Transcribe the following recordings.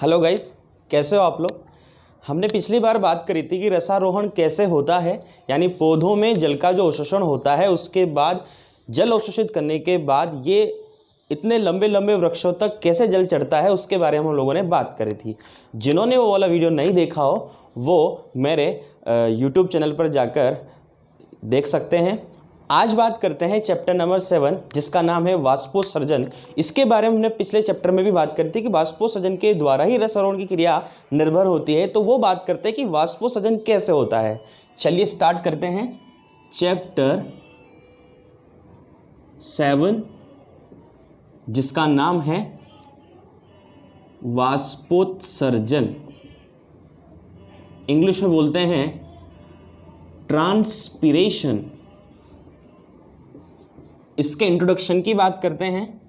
Hello guys, कैसे हो आप लोग। हमने पिछली बार बात करी थी कि रसारोहण कैसे होता है, यानी पौधों में जल का जो अवशोषण होता है उसके बाद जल अवशोषित करने के बाद ये इतने लंबे लंबे वृक्षों तक कैसे जल चढ़ता है उसके बारे में हम लोगों ने बात करी थी। जिन्होंने वो वाला वीडियो नहीं देखा हो वो मेरे यूट्यूब चैनल पर जाकर देख सकते हैं। आज बात करते हैं चैप्टर नंबर 7 जिसका नाम है वाष्पोत्सर्जन। इसके बारे में हमने पिछले चैप्टर में भी बात करी थी कि वाष्पोत्सर्जन के द्वारा ही रसारोहण की क्रिया निर्भर होती है। तो वो बात करते हैं कि वाष्पोत्सर्जन कैसे होता है। चलिए स्टार्ट करते हैं चैप्टर 7 जिसका नाम है वाष्पोत्सर्जन। इंग्लिश में बोलते हैं ट्रांसपीरेशन। इसके इंट्रोडक्शन की बात करते हैं।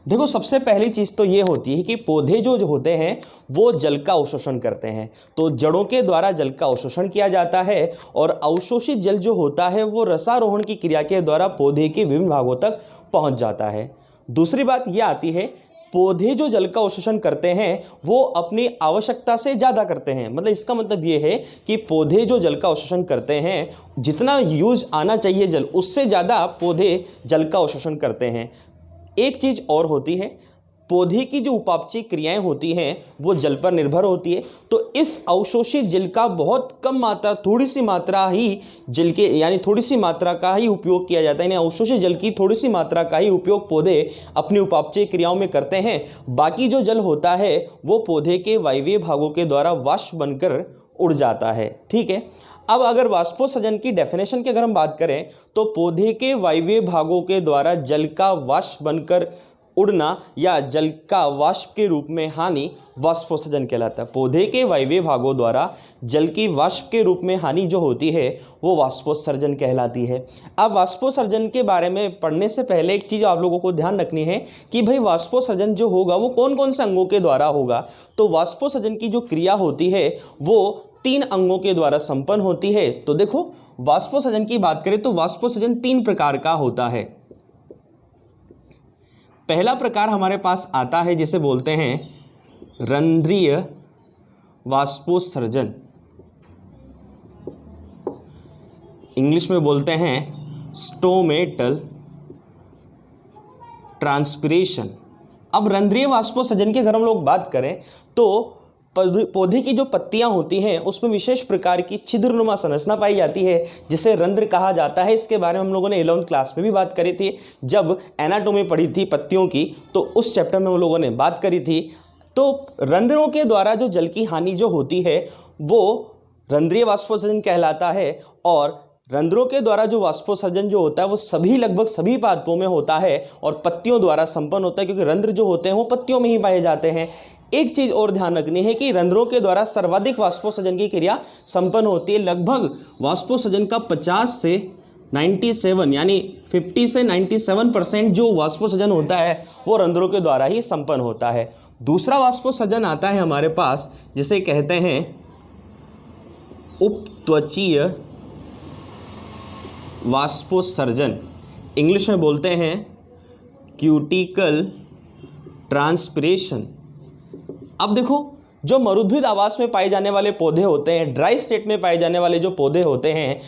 देखो, सबसे पहली चीज तो ये होती है कि पौधे जो होते हैं वो जल का अवशोषण करते हैं। तो जड़ों के द्वारा जल का अवशोषण किया जाता है और अवशोषित जल जो होता है वो रसारोहण की क्रिया के द्वारा पौधे के विभिन्न भागों तक पहुंच जाता है। दूसरी बात यह आती है, पौधे जो जल का अवशोषण करते हैं वो अपनी आवश्यकता से ज़्यादा करते हैं। मतलब इसका मतलब ये है कि पौधे जो जल का अवशोषण करते हैं, जितना यूज आना चाहिए जल उससे ज़्यादा पौधे जल का अवशोषण करते हैं। एक चीज़ और होती है, पौधे की जो उपापचय क्रियाएं होती हैं वो जल पर निर्भर होती है। तो इस अवशोषित जल का बहुत कम मात्रा, थोड़ी सी मात्रा ही जल के यानी थोड़ी सी मात्रा का ही उपयोग किया जाता है। यानी अवशोषित जल की थोड़ी सी मात्रा का ही उपयोग पौधे अपनी उपापचय क्रियाओं में करते हैं। बाकी जो जल होता है वो पौधे के वायवीय भागों के द्वारा वाष्प बनकर उड़ जाता है। ठीक है। अब अगर वाष्पोत्सर्जन की डेफिनेशन की अगर हम बात करें तो पौधे के वायवीय भागों के द्वारा जल का वाष्प बनकर उड़ना या जल का वाष्प के रूप में हानि वाष्पोत्सर्जन कहलाता है। पौधे के वायवीय भागों द्वारा जल की वाष्प के रूप में हानि जो होती है वो वाष्पोत्सर्जन कहलाती है। अब वाष्पोत्सर्जन के बारे में पढ़ने से पहले एक चीज़ आप लोगों को ध्यान रखनी है कि भाई वाष्पोत्सर्जन जो होगा वो कौन कौन से अंगों के द्वारा होगा। तो वाष्पोत्सर्जन की जो क्रिया होती है वो 3 अंगों के द्वारा संपन्न होती है। तो देखो, वाष्पोत्सर्जन की बात करें तो वाष्पोत्सर्जन 3 प्रकार का होता है। पहला प्रकार हमारे पास आता है जिसे बोलते हैं रंध्रीय वाष्पोत्सर्जन। इंग्लिश में बोलते हैं स्टोमेटल ट्रांसपीरेशन। अब रंध्रीय वाष्पोत्सर्जन की अगर हम लोग बात करें तो पौधे की जो पत्तियां होती हैं उसमें विशेष प्रकार की छिद्रनुमा संरचना पाई जाती है जिसे रंध्र कहा जाता है। इसके बारे में हम लोगों ने 11वीं क्लास में भी बात करी थी, जब एनाटॉमी पढ़ी थी पत्तियों की, तो उस चैप्टर में हम लोगों ने बात करी थी। तो रंध्रों के द्वारा जो जल की हानि जो होती है वो रंध्रीय वाष्पोत्सर्जन कहलाता है। और रंध्रों के द्वारा जो वाष्पोत्सर्जन जो होता है वो लगभग सभी पादपों में होता है और पत्तियों द्वारा संपन्न होता है, क्योंकि रंध्र जो होते हैं वो पत्तियों में ही पाए जाते हैं। एक चीज और ध्यान रखनी है कि रंध्रों के द्वारा सर्वाधिक वाष्पोत्सर्जन की क्रिया संपन्न होती है। लगभग वाष्पोत्सर्जन का 50 से 97 यानी 50 से 97% जो वाष्पोत्सर्जन होता है वो रंध्रों के द्वारा ही संपन्न होता है। दूसरा वाष्पोत्सर्जन आता है हमारे पास जिसे कहते हैं उपत्वचीय वाष्पोत्सर्जन। इंग्लिश में बोलते हैं क्यूटिकल ट्रांसपीरेशन। अब देखो, जो मरुद्भिद आवास में पाए जाने वाले पौधे होते हैं, ड्राई स्टेट में पाए जाने वाले जो पौधे होते हैं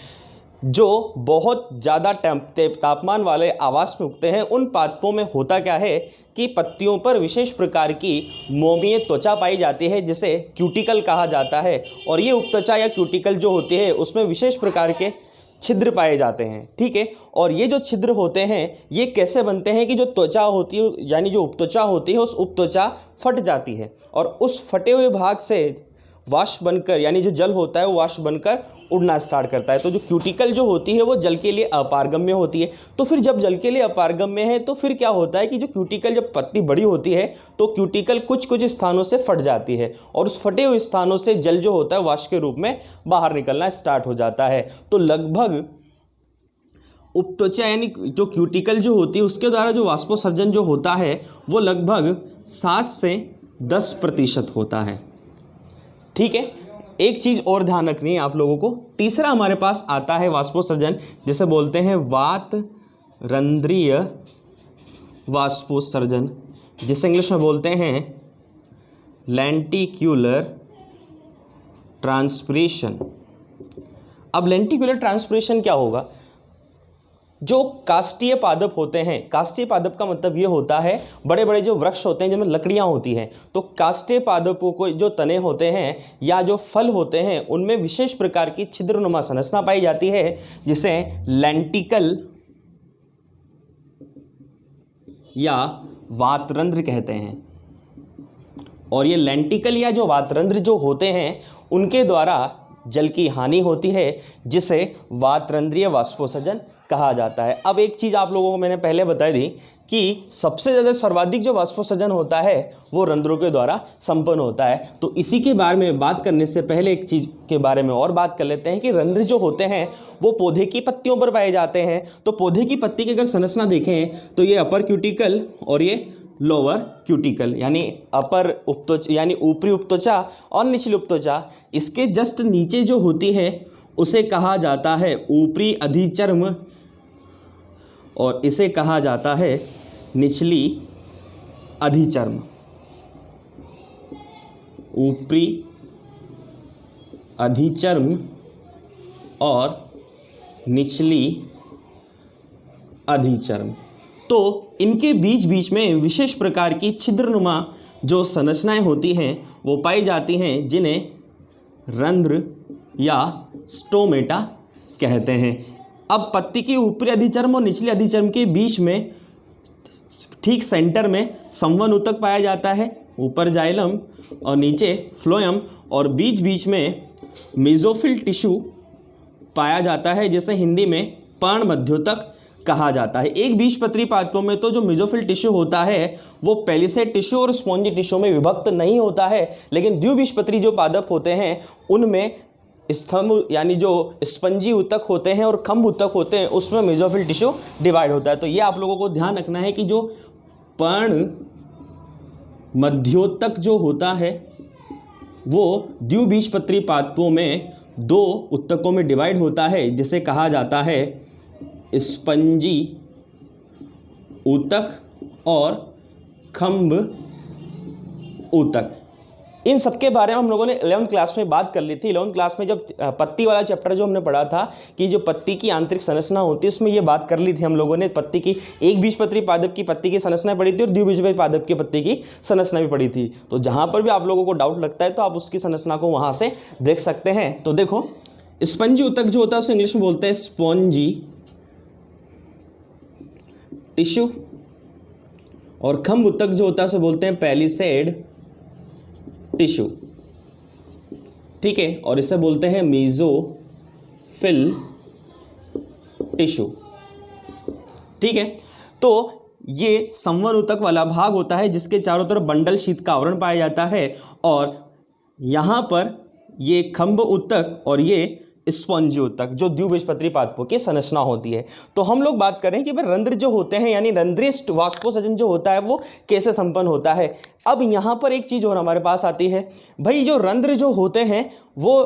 जो बहुत ज़्यादा तापमान वाले आवास में उगते हैं, उन पादपों में होता क्या है कि पत्तियों पर विशेष प्रकार की मोमीय त्वचा पाई जाती है जिसे क्यूटिकल कहा जाता है। और ये उपत्वचा या क्यूटिकल जो होती है उसमें विशेष प्रकार के छिद्र पाए जाते हैं। ठीक है। और ये जो छिद्र होते हैं ये कैसे बनते हैं कि जो त्वचा होती है यानी जो उपत्वचा होती है उस उपत्वचा फट जाती है और उस फटे हुए भाग से वाष्प बनकर यानी जो जल होता है वो वाष्प बनकर उड़ना स्टार्ट करता है। तो जो क्यूटिकल जो होती है वो जल के लिए अपारगम्य होती है। तो फिर जब जल के लिए अपारगम्य है तो फिर क्या होता है कि जो क्यूटिकल जब पत्ती बड़ी होती है तो क्यूटिकल कुछ कुछ स्थानों से फट जाती है और उस फटे हुए स्थानों से जल जो होता है वाष्प के रूप में बाहर निकलना स्टार्ट हो जाता है। तो लगभग उपत्वचा यानी जो क्यूटिकल जो होती है उसके द्वारा जो वाष्पोत्सर्जन जो होता है वो लगभग 7 से 10% होता है। ठीक है। एक चीज और ध्यान रखनी है आप लोगों को। तीसरा हमारे पास आता है वाष्पोत्सर्जन जिसे बोलते हैं वात रंध्रीय वाष्पोत्सर्जन, जिसे इंग्लिश में बोलते हैं लेंटिक्यूलर ट्रांसपिरेशन। अब लेंटिक्यूलर ट्रांसपिरेशन क्या होगा? जो काष्ठीय पादप होते हैं, काष्ठीय पादप का मतलब ये होता है बड़े बड़े जो वृक्ष होते हैं जिनमें लकड़ियां होती हैं, तो काष्ठीय पादपों को जो तने होते हैं या जो फल होते हैं उनमें विशेष प्रकार की छिद्रनुमा संरचना पाई जाती है जिसे लेंटिकल या वातरंध्र कहते हैं। और ये लेंटिकल या जो वातरंध्र जो होते हैं उनके द्वारा जल की हानि होती है जिसे वातरंध्रीय वाष्पोत्सर्जन कहा जाता है। अब एक चीज़ आप लोगों को मैंने पहले बता दी कि सबसे ज़्यादा सर्वाधिक जो वाष्पोत्सर्जन होता है वो रंध्रों के द्वारा संपन्न होता है। तो इसी के बारे में बात करने से पहले एक चीज़ के बारे में और बात कर लेते हैं कि रंध्र जो होते हैं वो पौधे की पत्तियों पर पाए जाते हैं। तो पौधे की पत्ती की अगर संरचना देखें तो ये अपर क्यूटिकल और ये लोअर क्यूटिकल यानी अपर उपत्वचा यानी ऊपरी उपत्वचा और निचली उपत्वचा, इसके जस्ट नीचे जो होती है उसे कहा जाता है ऊपरी अधिचर्म और इसे कहा जाता है निचली अधिचर्म। ऊपरी अधिचर्म और निचली अधिचर्म। तो इनके बीच बीच में विशेष प्रकार की छिद्रनुमा जो संरचनाएं होती हैं वो पाई जाती हैं जिन्हें रंध्र या स्टोमेटा कहते हैं। अब पत्ती की ऊपरी अधिचर्म और निचली अधिचर्म के बीच में ठीक सेंटर में संवन ऊतक पाया जाता है, ऊपर जाइलम और नीचे फ्लोएम, और बीच बीच में मेसोफिल टिश्यू पाया जाता है जिसे हिंदी में पर्ण मध्योतक कहा जाता है। एक बीजपत्री पादपों में तो जो मेसोफिल टिश्यू होता है वो पेलिसेड टिश्यू और स्पॉन्जी टिश्यू में विभक्त नहीं होता है, लेकिन द्विबीजपत्री जो पादप होते हैं उनमें स्तंभ यानी जो स्पंजी ऊतक होते हैं और खंभ ऊतक होते हैं उसमें मेसोफिल टिश्यू डिवाइड होता है। तो ये आप लोगों को ध्यान रखना है कि जो पर्ण मध्योतक जो होता है वो द्विबीजपत्री पादपों में दो ऊतकों में डिवाइड होता है जिसे कहा जाता है स्पंजी ऊतक और खंभ ऊतक। इन सब के बारे में हम लोगों ने 11th क्लास में बात कर ली थी। 11th क्लास में जब पत्ती वाला चैप्टर जो हमने पढ़ा था कि जो पत्ती की आंतरिक संरचना होती है उसमें ये बात कर ली थी हम लोगों ने। पत्ती की एक बीजपत्री पादप की पत्ती की संरचना पढ़ी थी और द्विबीजपत्री पादप की पत्ती की संरचना भी पढ़ी थी। तो जहाँ पर भी आप लोगों को डाउट लगता है तो आप उसकी संरचना को वहाँ से देख सकते हैं। तो देखो, स्पंजी ऊतक जो होता है उसे इंग्लिश में बोलते हैं स्पॉन्जी टिश्यू, और खंभ ऊतक जो होता है उसे बोलते हैं पेलिसेड टिश्यू, ठीक है, और इसे बोलते हैं मेसोफिल टिश्यू, ठीक है। तो ये संवन ऊतक वाला भाग होता है जिसके चारों तरफ बंडल शीत का आवरण पाया जाता है, और यहाँ पर ये खंभ ऊतक और ये स्पॉन्जी ऊतक जो द्विबीजपत्री पादपों की संरचना होती है। तो हम लोग बात करें कि भाई रंध्र जो होते हैं यानी रंध्रीय वाष्पोत्सर्जन जो होता है वो कैसे संपन्न होता है। अब यहाँ पर एक चीज़ और हमारे पास आती है, भाई जो रंध्र जो होते हैं वो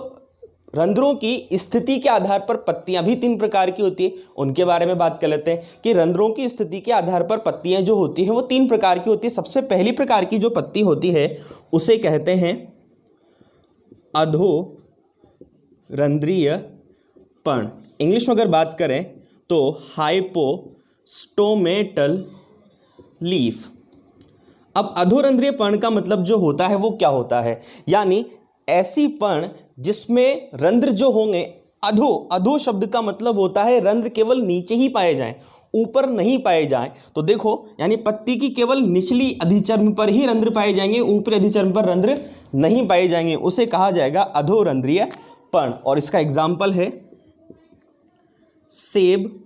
रंध्रों की स्थिति के आधार पर पत्तियां भी 3 प्रकार की होती है, उनके बारे में बात कर लेते हैं कि रंध्रों की स्थिति के आधार पर पत्तियां जो होती हैं वो 3 प्रकार की होती है। सबसे पहली प्रकार की जो पत्ती होती है उसे कहते हैं अधो रंध्रीय पर्ण। इंग्लिश में अगर बात करें तो हाइपोस्टोमेटल लीफ। अब अधोरंध्रीय पर्ण का मतलब जो होता है वो क्या होता है, यानी ऐसी पर्ण जिसमें रंध्र जो होंगे, अधो शब्द का मतलब होता है रंध्र केवल नीचे ही पाए जाएं, ऊपर नहीं पाए जाएं। तो देखो, यानी पत्ती की केवल निचली अधिचर्म पर ही रंध्र पाए जाएंगे, ऊपरी अधिचर्म पर रंध्र नहीं पाए जाएंगे, उसे कहा जाएगा अधोरंध्रीय पर्ण। और इसका एग्जाम्पल है सेब,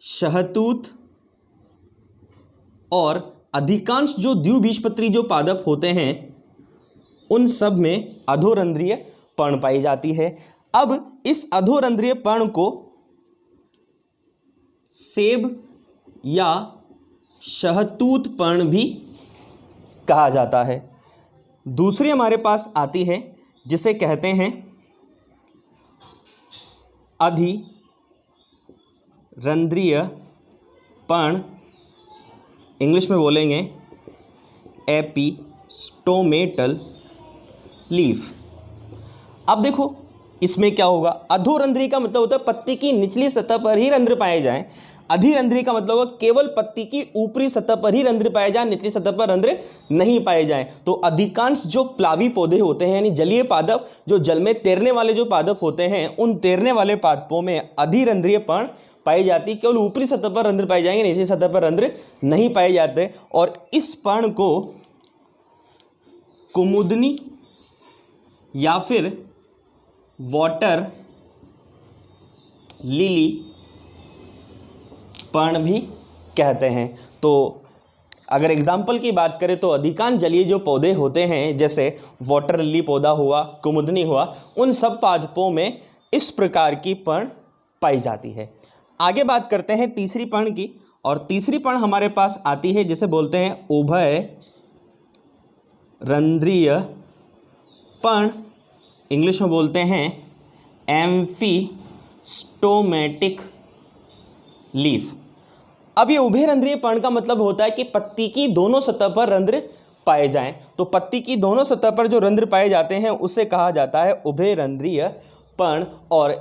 शहतूत और अधिकांश जो द्विबीजपत्री जो पादप होते हैं उन सब में अधोरंध्रीय पर्ण पाई जाती है। अब इस अधोरंध्रीय पर्ण को सेब या शहतूत पर्ण भी कहा जाता है। दूसरी हमारे पास आती है जिसे कहते हैं अधिरंध्रीय पर्ण इंग्लिश में बोलेंगे एपिस्टोमेटल लीफ। अब देखो इसमें क्या होगा, अधोरंध्री का मतलब होता है पत्ती की निचली सतह पर ही रंध्र पाए जाएं। अधिरंध्री का मतलब होगा केवल पत्ती की ऊपरी सतह पर ही रंध्र पाए जाएं, निचली सतह पर रंध्र नहीं पाए जाएं। तो अधिकांश जो प्लावी पौधे होते हैं यानी जलीय पादप, जो जल में तैरने वाले जो पादप होते हैं, उन तैरने वाले पादपों में अधिरंध्रीय पर्ण पाई जाती, केवल ऊपरी सतह पर रंध्र पाए जाएंगे, निचली सतह पर रंध्र नहीं पाए जाते। और इस पर्ण को कुमुदनी या फिर वाटर लिली पर्ण भी कहते हैं। तो अगर एग्जाम्पल की बात करें तो अधिकांश जलीय जो पौधे होते हैं जैसे वाटर लिली पौधा हुआ, कुमुदनी हुआ, उन सब पादपों में इस प्रकार की पर्ण पाई जाती है। आगे बात करते हैं तीसरी पर्ण की, और तीसरी पर्ण हमारे पास आती है जिसे बोलते हैं उभय रंध्रीय पर्ण, इंग्लिश में बोलते हैं एम्फिस्टोमेटिक लीफ। अब ये उभयरंध्रीय पर्ण का मतलब होता है कि पत्ती की दोनों सतह पर रंध्र पाए जाएं। तो पत्ती की दोनों सतह पर जो रंध्र पाए जाते हैं उसे कहा जाता है उभयरंध्रीय पर्ण। और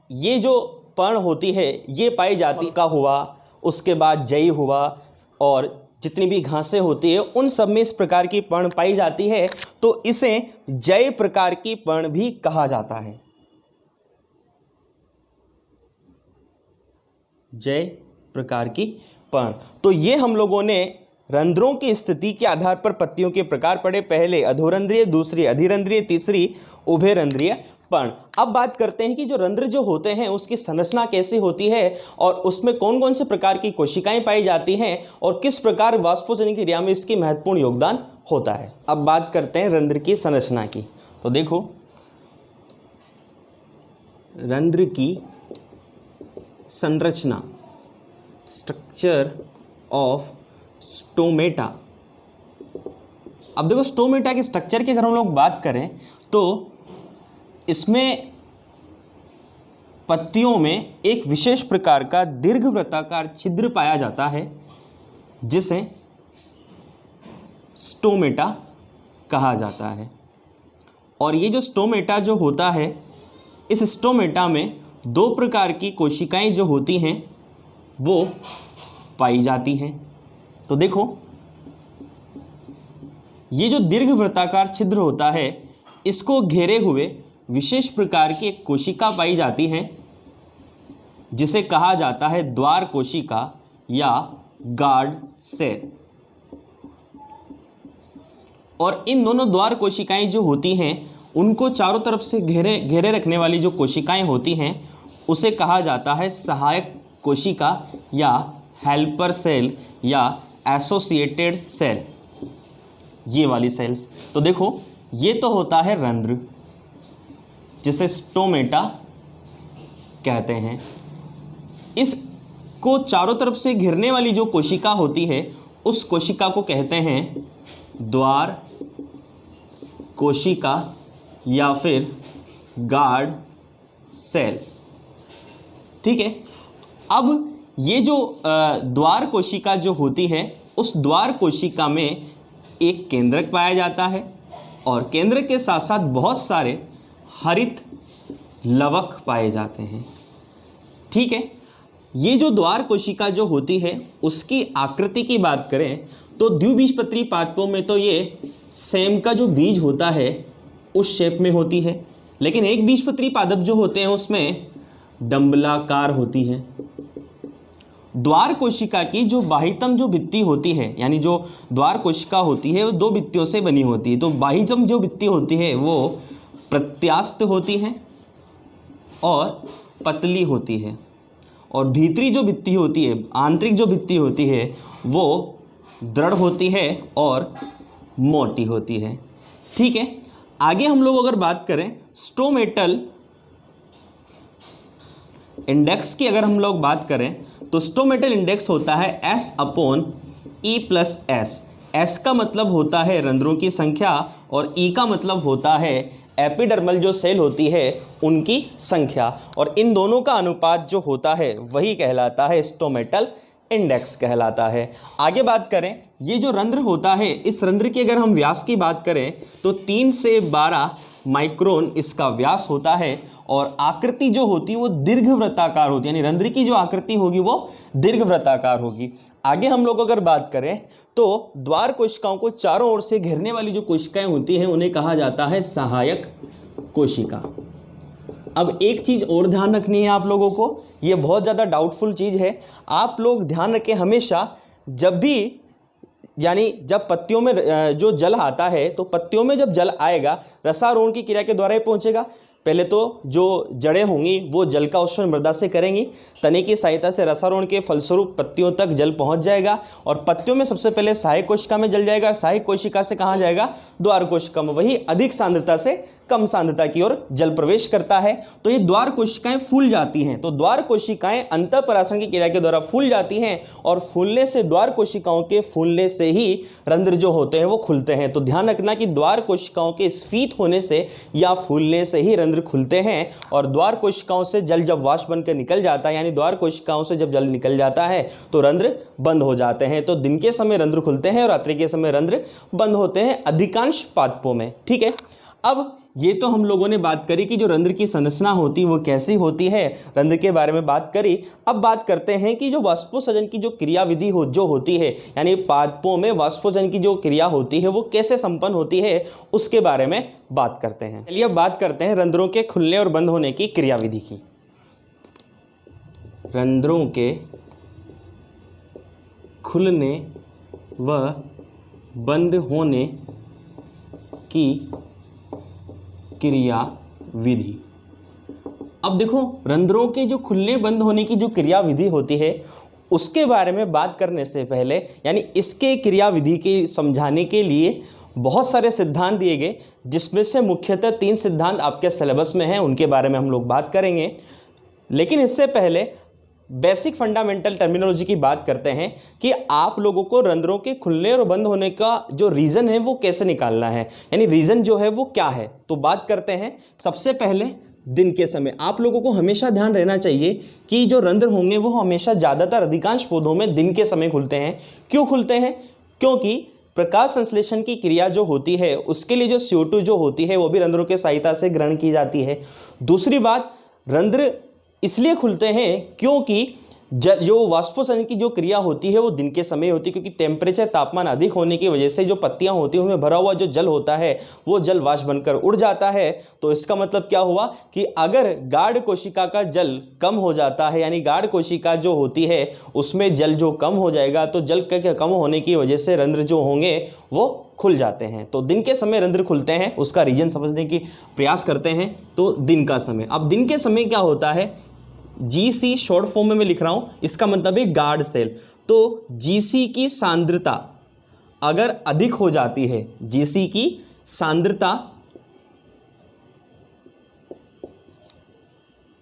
ये जो पर्ण होती है ये पाई जाती का हुआ, उसके बाद जई हुआ, और जितनी भी घासें होती है उन सब में इस प्रकार की पर्ण पाई जाती है, तो इसे जय प्रकार की पर्ण भी कहा जाता है। जय प्रकार की पर्ण। तो ये हम लोगों ने रंध्रों की स्थिति के आधार पर पत्तियों के प्रकार पढ़े, पहले अधोरंध्रीय, दूसरी अधिरंध्रीय, तीसरी उभयरंध्रीय पर्ण। अब बात करते हैं कि जो रंध्र जो होते हैं उसकी संरचना कैसी होती है और उसमें कौन कौन से प्रकार की कोशिकाएं पाई जाती हैं और किस प्रकार वाष्पोजन की क्रिया में इसकी महत्वपूर्ण योगदान होता है। अब बात करते हैं रंध्र की संरचना की। तो देखो रंध्र की संरचना, स्ट्रक्चर ऑफ स्टोमेटा। अब देखो स्टोमेटा के स्ट्रक्चर की अगर हम लोग बात करें तो इसमें पत्तियों में एक विशेष प्रकार का दीर्घवृत्ताकार छिद्र पाया जाता है जिसे स्टोमेटा कहा जाता है। और ये जो स्टोमेटा जो होता है, इस स्टोमेटा में दो प्रकार की कोशिकाएं जो होती हैं वो पाई जाती हैं। तो देखो ये जो दीर्घवृत्ताकार छिद्र होता है इसको घेरे हुए विशेष प्रकार की एक कोशिका पाई जाती है जिसे कहा जाता है द्वार कोशिका या गार्ड सेल। और इन दोनों द्वार कोशिकाएं जो होती हैं उनको चारों तरफ से घेरे रखने वाली जो कोशिकाएं होती हैं उसे कहा जाता है सहायक कोशिका या हेल्पर सेल या एसोसिएटेड सेल, ये वाली सेल्स। तो देखो ये तो होता है रंध्र जिसे स्टोमेटा कहते हैं। इसको चारों तरफ से घिरने वाली जो कोशिका होती है उस कोशिका को कहते हैं द्वार कोशिका या फिर गार्ड सेल। ठीक है। अब ये जो द्वार कोशिका जो होती है उस द्वार कोशिका में एक केंद्रक पाया जाता है और केंद्रक के साथ साथ बहुत सारे हरित लवक पाए जाते हैं। ठीक है। ये जो द्वार कोशिका जो होती है उसकी आकृति की बात करें तो द्विबीजपत्री पादपों में तो ये सेम का जो बीज होता है उस शेप में होती है, लेकिन एक बीजपत्री पादप जो होते हैं उसमें डंबलाकार होती है। द्वार कोशिका की जो बाह्यतम जो भित्ति होती है, यानी जो द्वार कोशिका होती है वो दो भित्तियों से बनी होती है। तो बाह्यतम जो भित्ति होती है वो प्रत्यास्थ होती है और पतली होती है, और भीतरी जो भित्ति होती है, आंतरिक जो भित्ति होती है वो दृढ़ होती है और मोटी होती है। ठीक है। आगे हम लोग अगर बात करें स्टोमेटल इंडेक्स की, अगर हम लोग बात करें तो स्टोमेटल इंडेक्स होता है S/E+S। S का मतलब होता है रंध्रों की संख्या और E का मतलब होता है एपिडर्मल जो सेल होती है उनकी संख्या, और इन दोनों का अनुपात जो होता है वही कहलाता है स्टोमेटल इंडेक्स कहलाता है। आगे बात करें, ये जो रंध्र होता है, इस रंध्र की अगर हम व्यास की बात करें तो 3 से 12 माइक्रोन इसका व्यास होता है और आकृति जो होती है वो दीर्घवृत्ताकार होती है, यानी रंध्र की जो आकृति होगी वो दीर्घवृत्ताकार होगी। आगे हम लोग अगर बात करें तो द्वार कोशिकाओं को चारों ओर से घेरने वाली जो कोशिकाएं होती हैं उन्हें कहा जाता है सहायक कोशिका। अब एक चीज और ध्यान रखनी है आप लोगों को, ये बहुत ज़्यादा डाउटफुल चीज़ है। आप लोग ध्यान रखें, हमेशा जब भी यानी जब पत्तियों में जो जल आता है तो पत्तियों में जब जल आएगा रसारोहण की क्रिया के द्वारा ही पहुंचेगा। पहले तो जो जड़ें होंगी वो जल का अवशोषण मृदा से करेंगी, तने की सहायता से रसारोहण के फलस्वरूप पत्तियों तक जल पहुंच जाएगा और पत्तियों में सबसे पहले सहायक कोशिका में जल जाएगा। सहायक कोशिका से कहाँ जाएगा? द्वार कोशिका में, वही अधिक सांद्रता से कम सांद्रता की ओर जल प्रवेश करता है। तो ये द्वार कोशिकाएं फूल जाती हैं। तो द्वार कोशिकाएं अंतःपरासन की क्रिया के द्वारा फूल जाती हैं और फूलने से, द्वार कोशिकाओं के फूलने से ही रंध्र जो होते हैं वो खुलते हैं। तो ध्यान रखना कि द्वार कोशिकाओं के स्फीत होने से या फूलने से ही रंध्र खुलते हैं और द्वार कोशिकाओं से जल जब वाष्प बनकर निकल जाता है, यानी द्वार कोशिकाओं से जब जल निकल जाता है तो रंध्र बंद हो जाते हैं। तो दिन के समय रंध्र खुलते हैं और रात्रि के समय रंध्र बंद होते हैं अधिकांश पादपों में। ठीक है, अब ये तो हम लोगों ने बात करी कि जो रंध्र की संरचना होती है वो कैसी होती है, रंध्र के बारे में बात करी। अब बात करते हैं कि जो वाष्पोत्सर्जन की जो क्रियाविधि जो होती है, यानी पादपों में वाष्पोत्सर्जन की जो क्रिया होती है वो कैसे संपन्न होती है उसके बारे में बात करते हैं। चलिए अब बात करते हैं रंध्रों के खुलने और बंद होने की क्रियाविधि की। रंध्रों के खुलने व बंद होने की क्रिया विधि। अब देखो, रंध्रों के जो खुलने बंद होने की जो क्रिया विधि होती है उसके बारे में बात करने से पहले, यानी इसके क्रिया विधि के समझाने के लिए बहुत सारे सिद्धांत दिए गए, जिसमें से मुख्यतः 3 सिद्धांत आपके सिलेबस में हैं, उनके बारे में हम लोग बात करेंगे। लेकिन इससे पहले बेसिक फंडामेंटल टर्मिनोलॉजी की बात करते हैं कि आप लोगों को रंध्रों के खुलने और बंद होने का जो रीज़न है वो कैसे निकालना है, यानी रीज़न जो है वो क्या है। तो बात करते हैं सबसे पहले दिन के समय। आप लोगों को हमेशा ध्यान रहना चाहिए कि जो रंध्र होंगे वो हमेशा ज़्यादातर अधिकांश पौधों में दिन के समय खुलते हैं। क्यों खुलते हैं? क्योंकि प्रकाश संश्लेषण की क्रिया जो होती है उसके लिए जो CO2 जो होती है वो भी रंध्रों के सहायता से ग्रहण की जाती है। दूसरी बात, रंध्र इसलिए खुलते हैं क्योंकि जो वाष्पोत्सर्जन की जो क्रिया होती है वो दिन के समय होती है, क्योंकि टेम्परेचर, तापमान अधिक होने की वजह से जो पत्तियां होती हैं उनमें भरा हुआ जो जल होता है वो जल वाष्प बनकर उड़ जाता है। तो इसका मतलब क्या हुआ कि अगर गाढ़ कोशिका का जल कम हो जाता है, यानी गाढ़ कोशिका जो होती है उसमें जल जो कम हो जाएगा, तो जल के कम होने की वजह से रंध्र जो होंगे वो खुल जाते हैं। तो दिन के समय रंध्र खुलते हैं, उसका रीजन समझने की प्रयास करते हैं। तो दिन का समय, अब दिन के समय क्या होता है, GC शॉर्ट फॉर्म में मैं लिख रहा हूं, इसका मतलब है गार्ड सेल। तो GC की सांद्रता अगर अधिक हो जाती है, GC की सांद्रता,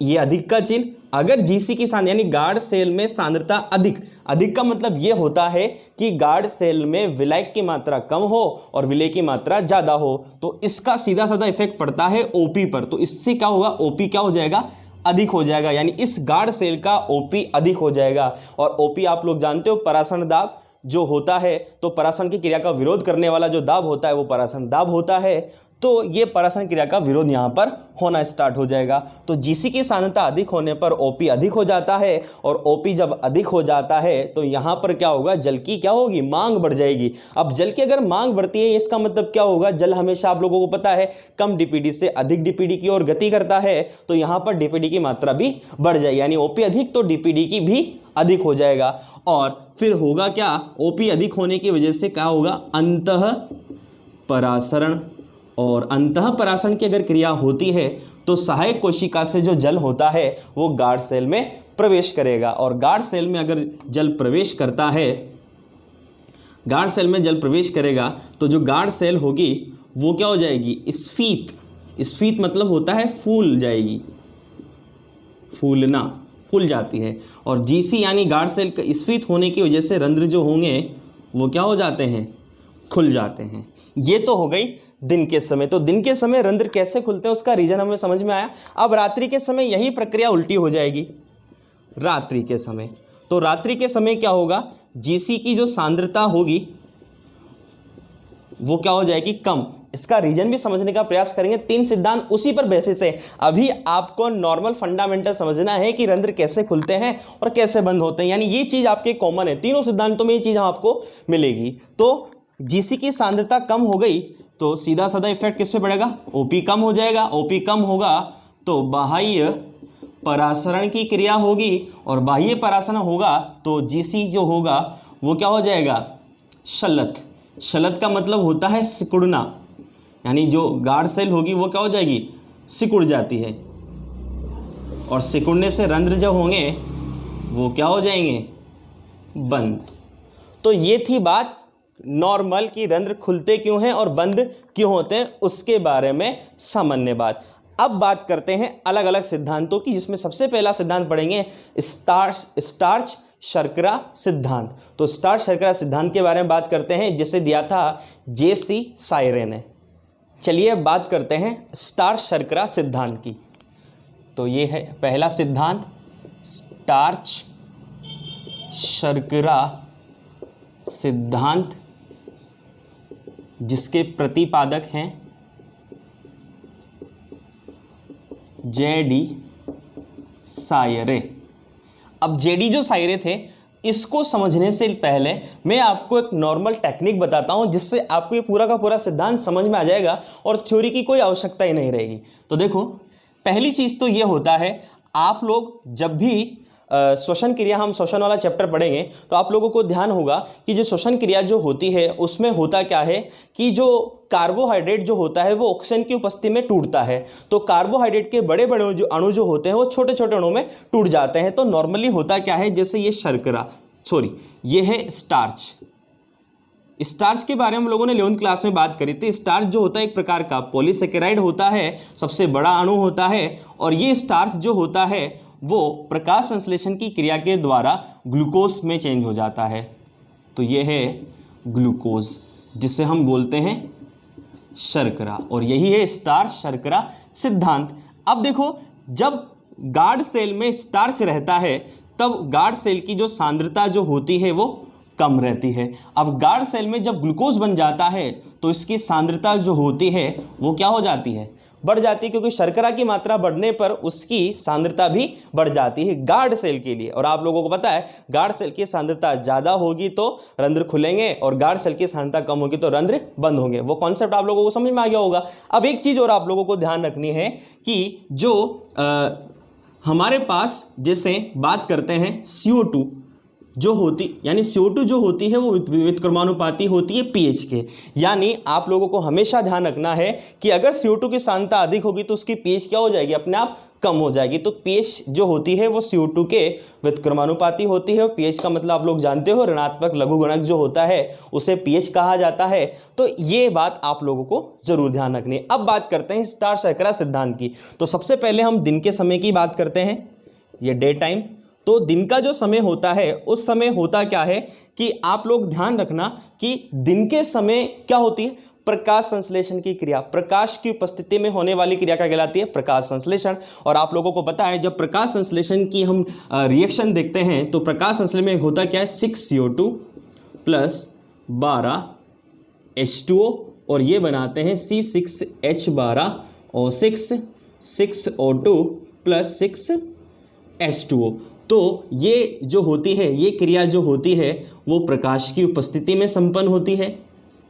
ये अधिक का चिन्ह, अगर GC की सांद्रता यानी गार्ड सेल में सांद्रता अधिक का मतलब यह होता है कि गार्ड सेल में विलायक की मात्रा कम हो और विलेय की मात्रा ज्यादा हो, तो इसका सीधा साधा इफेक्ट पड़ता है OP पर। तो इससे क्या होगा, OP क्या हो जाएगा, अधिक हो जाएगा, यानी इस गार्ड सेल का OP अधिक हो जाएगा। और OP आप लोग जानते हो परासरण दाब जो होता है, तो परासरण की क्रिया का विरोध करने वाला जो दाब होता है वो परासरण दाब होता है। तो ये परासरण क्रिया का विरोध यहाँ पर होना स्टार्ट हो जाएगा। तो GC की सांद्रता अधिक होने पर OP अधिक हो जाता है और OP जब अधिक हो जाता है तो यहाँ पर क्या होगा, जल की क्या होगी, मांग बढ़ जाएगी। अब जल की अगर मांग बढ़ती है इसका मतलब क्या होगा, जल हमेशा आप लोगों को पता है कम DPD से अधिक DPD की ओर गति करता है, तो यहाँ पर DPD की मात्रा भी बढ़ जाएगी, यानी OP अधिक तो DPD की भी अधिक हो जाएगा। और फिर होगा क्या, OP अधिक होने की वजह से क्या होगा, अंतः परासरण, और अंतः परासरण की अगर क्रिया होती है तो सहायक कोशिका से जो जल होता है वो गार्ड सेल में प्रवेश करेगा। और गार्ड सेल में अगर जल प्रवेश करता है, गार्ड सेल में जल प्रवेश करेगा तो जो गार्ड सेल होगी वो क्या हो जाएगी, स्फीत मतलब होता है फूल जाएगी, फूलना, फूल जाती है। और GC यानी गार्ड सेल का स्फीत होने की वजह से रंध्र जो होंगे वो क्या हो जाते हैं, खुल जाते हैं। ये तो हो गई दिन के समय। तो दिन के समय रंध्र कैसे खुलते हैं उसका रीजन हमें समझ में आया। अब रात्रि के समय यही प्रक्रिया उल्टी हो जाएगी। रात्रि के समय तो रात्रि के समय क्या होगा, जीसी की जो सांद्रता होगी वो क्या हो जाएगी, कम। इसका रीजन भी समझने का प्रयास करेंगे। 3 सिद्धांत उसी पर बेसिस है। अभी आपको नॉर्मल फंडामेंटल समझना है कि रंध्र कैसे खुलते हैं और कैसे बंद होते हैं, यानी ये चीज आपके कॉमन है, तीनों सिद्धांतों में ये चीज आपको मिलेगी। तो जीसी की सांद्रता कम हो गई तो सीधा साधा इफेक्ट किस पे पड़ेगा, ओपी कम हो जाएगा। ओपी कम होगा तो बाह्य परासरण की क्रिया होगी, और बाह्य परासरण होगा तो जीसी जो होगा वो क्या हो जाएगा, शलत। शलत का मतलब होता है सिकुड़ना, यानी जो गाढ़ सेल होगी वो क्या हो जाएगी, सिकुड़ जाती है, और सिकुड़ने से रंध्र जो होंगे वो क्या हो जाएंगे, बंद। तो ये थी बात नॉर्मल कि रंध्र खुलते क्यों हैं और बंद क्यों होते हैं, उसके बारे में सामान्य बात। अब बात करते हैं अलग अलग सिद्धांतों की, जिसमें सबसे पहला सिद्धांत पढ़ेंगे स्टार्च शर्करा सिद्धांत। तो स्टार्च शर्करा सिद्धांत के बारे में बात करते हैं, जिसे दिया था जेसी सायरे ने। चलिए बात करते हैं स्टार्च शर्करा सिद्धांत की। तो ये है पहला सिद्धांत, स्टार्च शर्करा सिद्धांत, जिसके प्रतिपादक हैं जेडी सायरे। अब जेडी जो सायरे थे, इसको समझने से पहले मैं आपको एक नॉर्मल टेक्निक बताता हूं, जिससे आपको ये पूरा का पूरा सिद्धांत समझ में आ जाएगा और थ्योरी की कोई आवश्यकता ही नहीं रहेगी। तो देखो, पहली चीज तो ये होता है, आप लोग जब भी श्वसन क्रिया, हम श्वसन वाला चैप्टर पढ़ेंगे तो आप लोगों को ध्यान होगा कि जो श्वसन क्रिया जो होती है उसमें होता क्या है कि जो कार्बोहाइड्रेट जो होता है वो ऑक्सीजन की उपस्थिति में टूटता है। तो कार्बोहाइड्रेट के बड़े बड़े जो अणु जो होते हैं वो छोटे छोटे अणुओं में टूट जाते हैं। तो नॉर्मली होता क्या है, जैसे ये ये है स्टार्च। स्टार्च के बारे में हम लोगों ने 11वीं क्लास में बात करी थी। स्टार्च जो होता है एक प्रकार का पॉलीसेकेराइड होता है, सबसे बड़ा अणु होता है, और ये स्टार्च जो होता है वो प्रकाश संश्लेषण की क्रिया के द्वारा ग्लूकोज में चेंज हो जाता है। तो ये है ग्लूकोज, जिसे हम बोलते हैं शर्करा, और यही है स्टार्च शर्करा सिद्धांत। अब देखो, जब गाढ़ सेल में स्टार्च रहता है तब गाढ़ सेल की जो सांद्रता जो होती है वो कम रहती है। अब गाढ़ सेल में जब ग्लूकोज बन जाता है तो इसकी सांद्रता जो होती है वो क्या हो जाती है, बढ़ जाती है, क्योंकि शर्करा की मात्रा बढ़ने पर उसकी सांद्रता भी बढ़ जाती है गाढ़ सेल के लिए। और आप लोगों को पता है, गाढ़ सेल की सांद्रता ज़्यादा होगी तो रंध्र खुलेंगे, और गाढ़ सेल की सांद्रता कम होगी तो रंध्र बंद होंगे। वो कॉन्सेप्ट आप लोगों को समझ में आ गया होगा। अब एक चीज़ और आप लोगों को ध्यान रखनी है कि जो हमारे पास, जैसे बात करते हैं CO2 जो होती, यानी CO2 जो होती है वो व्युत्क्रमानुपाती होती है pH के। यानी आप लोगों को हमेशा ध्यान रखना है कि अगर CO2 की सांद्रता अधिक होगी तो उसकी pH क्या हो जाएगी, अपने आप कम हो जाएगी। तो pH जो होती है वो CO2 के व्युत्क्रमानुपाती होती है, और pH का मतलब आप लोग जानते हो, ऋणात्मक लघुगणक जो होता है उसे pH कहा जाता है। तो ये बात आप लोगों को जरूर ध्यान रखनी है। अब बात करते हैं स्टार्च शर्करा सिद्धांत की। तो सबसे पहले हम दिन के समय की बात करते हैं, ये डे टाइम। तो दिन का जो समय होता है उस समय होता क्या है कि आप लोग ध्यान रखना कि दिन के समय क्या होती है, प्रकाश संश्लेषण की क्रिया। प्रकाश की उपस्थिति में होने वाली क्रिया क्या कहलाती है, प्रकाश संश्लेषण। और आप लोगों को पता है, जब प्रकाश संश्लेषण की हम रिएक्शन देखते हैं तो प्रकाश संश्लेषण में होता क्या है, 6CO2 प्लस 12 H2O, और ये बनाते हैं C6H12 और 6O2 प्लस 6H2O। तो ये जो होती है, ये क्रिया जो होती है वो प्रकाश की उपस्थिति में संपन्न होती है।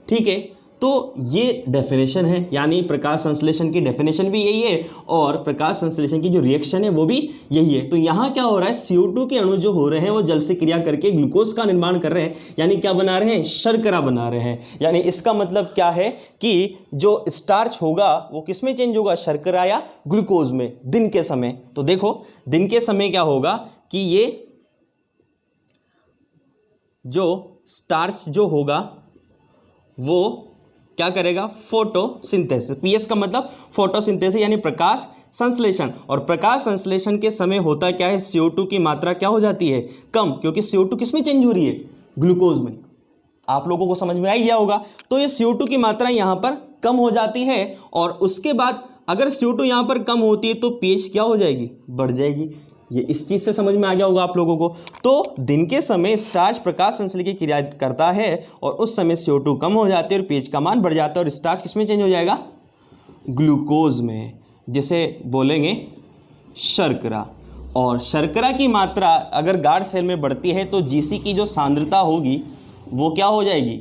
ठीक है, तो ये डेफिनेशन है, यानी प्रकाश संश्लेषण की डेफिनेशन भी यही है और प्रकाश संश्लेषण की जो रिएक्शन है वो भी यही है। तो यहाँ क्या हो रहा है, CO2 के अणु जो हो रहे हैं वो जल से क्रिया करके ग्लूकोज का निर्माण कर रहे हैं, यानी क्या बना रहे हैं, शर्करा बना रहे हैं। यानी इसका मतलब क्या है कि जो स्टार्च होगा वो किस में चेंज होगा, शर्करा या ग्लूकोज में, दिन के समय। तो देखो, दिन के समय क्या होगा कि ये जो स्टार्च जो होगा वो क्या करेगा, फोटोसिंथेसिस। पीएस का मतलब फोटोसिंथेसिस, यानी प्रकाश संश्लेषण। और प्रकाश संश्लेषण के समय होता क्या है, CO2 की मात्रा क्या हो जाती है, कम, क्योंकि CO2 किस में चेंज हो रही है, ग्लूकोज में। आप लोगों को समझ में आ गया होगा। तो ये CO2 की मात्रा यहाँ पर कम हो जाती है, और उसके बाद अगर CO2 यहाँ पर कम होती है तो pH क्या हो जाएगी, बढ़ जाएगी। ये इस चीज़ से समझ में आ गया होगा आप लोगों को। तो दिन के समय स्टार्च प्रकाश संश्लेषण की क्रिया करता है और उस समय CO2 कम हो जाते हैं और pH का मान बढ़ जाता है और स्टार्च किस में चेंज हो जाएगा, ग्लूकोज में, जिसे बोलेंगे शर्करा। और शर्करा की मात्रा अगर गाढ़ सेल में बढ़ती है तो जीसी की जो सांद्रता होगी वो क्या हो जाएगी,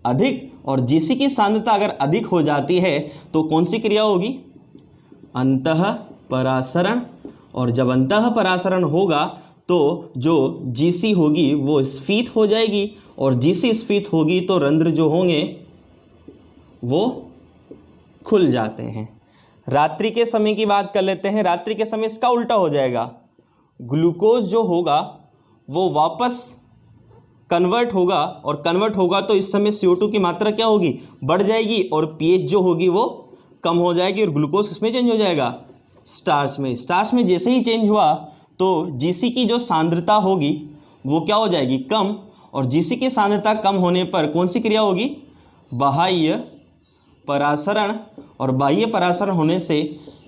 अधिक। और जीसी की सांद्रता अगर अधिक हो जाती है तो कौन सी क्रिया होगी, अंतःपरासरण। और जब अंतःपरासरण होगा तो जो जीसी होगी वो स्फीत हो जाएगी और जीसी स्फीत होगी तो रंध्र जो होंगे वो खुल जाते हैं। रात्रि के समय की बात कर लेते हैं। रात्रि के समय इसका उल्टा हो जाएगा, ग्लूकोज जो होगा वो वापस कन्वर्ट होगा और कन्वर्ट होगा तो इस समय CO2 की मात्रा क्या होगी, बढ़ जाएगी और pH जो होगी वो कम हो जाएगी और ग्लूकोज किसमें चेंज हो जाएगा, स्टार्च में। स्टार्च में जैसे ही चेंज हुआ तो जीसी की जो सांद्रता होगी वो क्या हो जाएगी, कम। और जीसी की सांद्रता कम होने पर कौन सी क्रिया होगी, बाह्य परासरण। और बाह्य परासरण होने से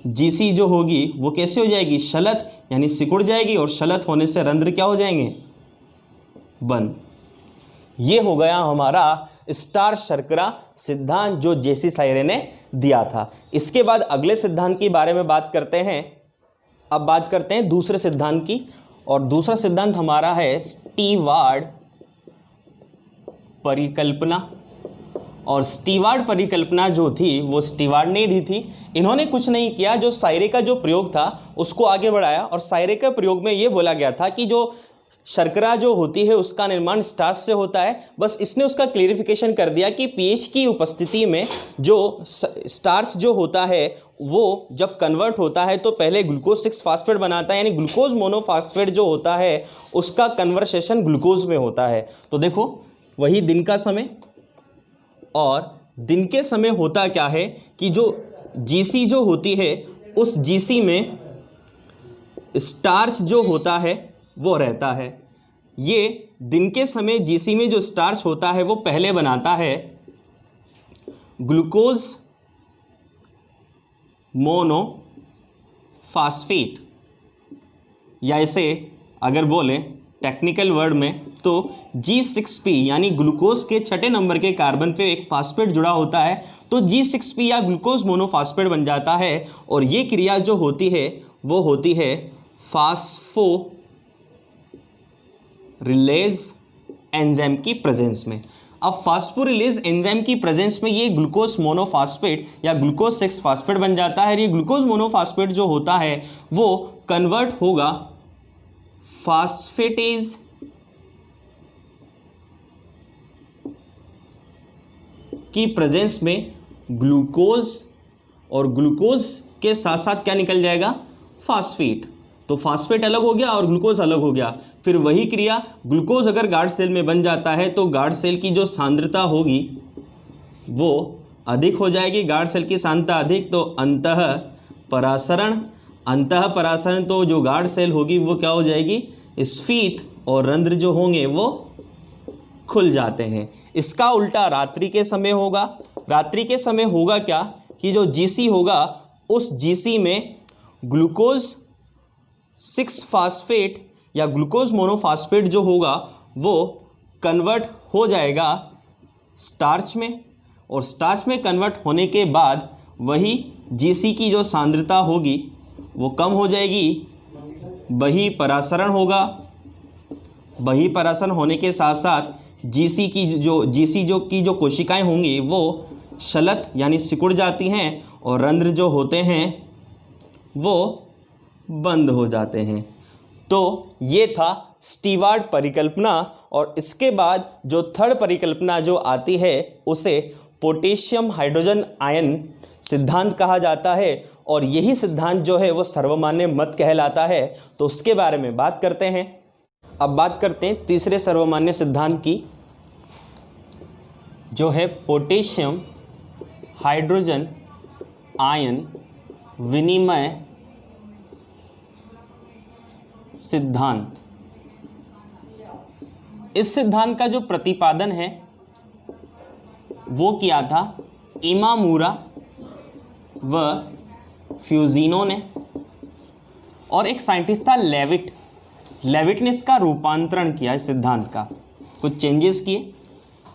जीसी जो होगी वो कैसे हो जाएगी, शलत, यानी सिकुड़ जाएगी और शलत होने से रंध्र क्या हो जाएंगे, बंद। ये हो गया हमारा स्टार्च शर्करा सिद्धांत जो जेसी सायरे ने दिया था। इसके बाद अगले सिद्धांत के बारे में बात करते हैं। अब बात करते हैं दूसरे सिद्धांत की, और दूसरा सिद्धांत हमारा है स्टीवार्ड परिकल्पना। और स्टीवार्ड परिकल्पना जो थी वो स्टीवार्ड ने दी थी। इन्होंने कुछ नहीं किया, जो सायरे का जो प्रयोग था उसको आगे बढ़ाया और सायरे का प्रयोग में ये बोला गया था कि जो शर्करा जो होती है उसका निर्माण स्टार्च से होता है। बस इसने उसका क्लेरिफिकेशन कर दिया कि pH की उपस्थिति में जो स्टार्च जो होता है वो जब कन्वर्ट होता है तो पहले ग्लूकोज 6 फास्फेट बनाता है, यानी ग्लूकोज मोनोफास्फेट जो होता है उसका कन्वर्सेशन ग्लूकोज में होता है। तो देखो वही दिन का समय, और दिन के समय होता क्या है कि जो जीसी जो होती है उस जीसी में स्टार्च जो होता है वो रहता है। ये दिन के समय जीसी में जो स्टार्च होता है वो पहले बनाता है ग्लूकोज मोनोफास्फेट, या इसे अगर बोले टेक्निकल वर्ड में तो G6P, यानी ग्लूकोज के छठे नंबर के कार्बन पे एक फास्फेट जुड़ा होता है तो G6P या ग्लूकोज मोनोफास्फेट बन जाता है। और ये क्रिया जो होती है वो होती है फास्फोरिलेज एंजाइम की प्रेजेंस में। अब फास्फोरिलेज एंजाइम की प्रेजेंस में ये ग्लूकोज मोनोफास्फेट या ग्लूकोज 6 फास्फेट बन जाता है। ये ग्लूकोज मोनोफास्फेट जो होता है वो कन्वर्ट होगा फास्फेटेज की प्रेजेंस में ग्लूकोज, और ग्लूकोज के साथ साथ क्या निकल जाएगा, फास्फेट। तो फास्फेट अलग हो गया और ग्लूकोज अलग हो गया। फिर वही क्रिया ग्लूकोज अगर गाढ़ सेल में बन जाता है तो गाढ़ सेल की जो सांद्रता होगी वो अधिक हो जाएगी, गाढ़ सेल की सांद्रता अधिक, तो अंतःपरासरण। अंतःपरासरण तो जो गाढ़ सेल होगी वो क्या हो जाएगी, स्फीत, और रंध्र जो होंगे वो खुल जाते हैं। इसका उल्टा रात्रि के समय होगा। रात्रि के समय होगा क्या कि जो जीसी होगा उस जीसी में ग्लूकोज 6 फास्फेट या ग्लूकोज मोनोफास्फेट जो होगा वो कन्वर्ट हो जाएगा स्टार्च में, और स्टार्च में कन्वर्ट होने के बाद वही जीसी की जो सांद्रता होगी वो कम हो जाएगी, बहिःपरासरण होगा। बहिःपरासरण होने के साथ साथ जीसी की जो कोशिकाएं होंगी वो शलत यानी सिकुड़ जाती हैं और रंध्र जो होते हैं वो बंद हो जाते हैं। तो ये था स्टीवार्ड परिकल्पना। और इसके बाद जो थर्ड परिकल्पना जो आती है उसे पोटेशियम हाइड्रोजन आयन सिद्धांत कहा जाता है, और यही सिद्धांत जो है वो सर्वमान्य मत कहलाता है। तो उसके बारे में बात करते हैं। अब बात करते हैं तीसरे सर्वमान्य सिद्धांत की, जो है पोटेशियम हाइड्रोजन आयन विनिमय सिद्धांत। इस सिद्धांत का जो प्रतिपादन है वो किया था इमामुरा व फ्यूजिनो ने। और एक साइंटिस्ट था लेविट। लेविट ने इसका रूपांतरण किया, इस सिद्धांत का कुछ चेंजेस किए।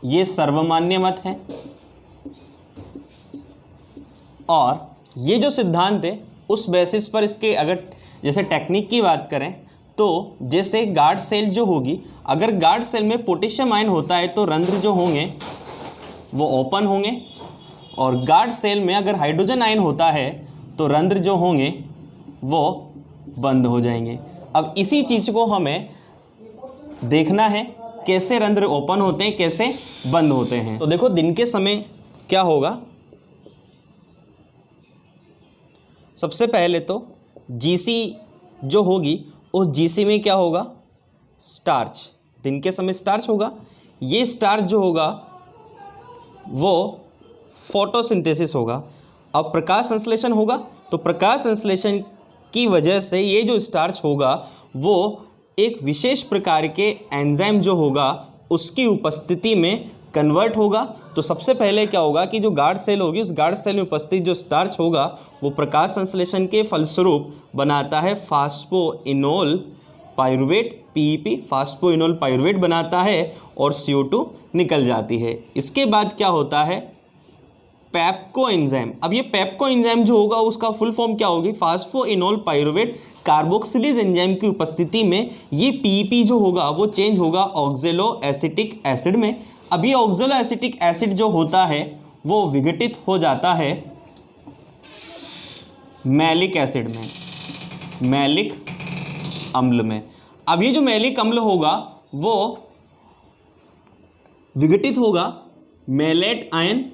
ये सर्वमान्य मत है और ये जो सिद्धांत है उस बेसिस पर इसके अगर जैसे टेक्निक की बात करें तो जैसे गार्ड सेल जो होगी, अगर गार्ड सेल में पोटेशियम आयन होता है तो रंध्र जो होंगे वो ओपन होंगे, और गार्ड सेल में अगर हाइड्रोजन आयन होता है तो रंध्र जो होंगे वो बंद हो जाएंगे। अब इसी चीज़ को हमें देखना है कैसे रंध्र ओपन होते हैं, कैसे बंद होते हैं। तो देखो दिन के समय क्या होगा, सबसे पहले तो जीसी जो होगी उस जीसी में क्या होगा, स्टार्च। दिन के समय स्टार्च होगा। ये स्टार्च जो होगा वो फोटोसिंथेसिस होगा। अब प्रकाश संश्लेषण होगा तो प्रकाश संश्लेषण की वजह से ये जो स्टार्च होगा वो एक विशेष प्रकार के एंजाइम जो होगा उसकी उपस्थिति में कन्वर्ट होगा। तो सबसे पहले क्या होगा कि जो गार्ड सेल होगी उस गार्ड सेल में उपस्थित जो स्टार्च होगा वो प्रकाश संश्लेषण के फलस्वरूप बनाता है phosphoenol pyruvate, PEP, phosphoenol pyruvate बनाता है और CO2 निकल जाती है। इसके बाद क्या होता है, पेप्को एंजाइम। अब ये पेप्को एंजाइम जो होगा उसका फुल फॉर्म क्या होगी, फास्फोइनोल पाइरुवेट कार्बोक्सिलेज एंजाइम की उपस्थिति में ये पीईपी जो होगा वो चेंज होगा ऑक्जेलो एसिटिक एसिड में। अब ये ऑक्जेलो एसिटिक एसिड जो होता है वो विघटित हो जाता है मैलिक एसिड में, मैलिक अम्ल में। अब ये जो मैलिक अम्ल होगा वो विघटित होगा mallet ion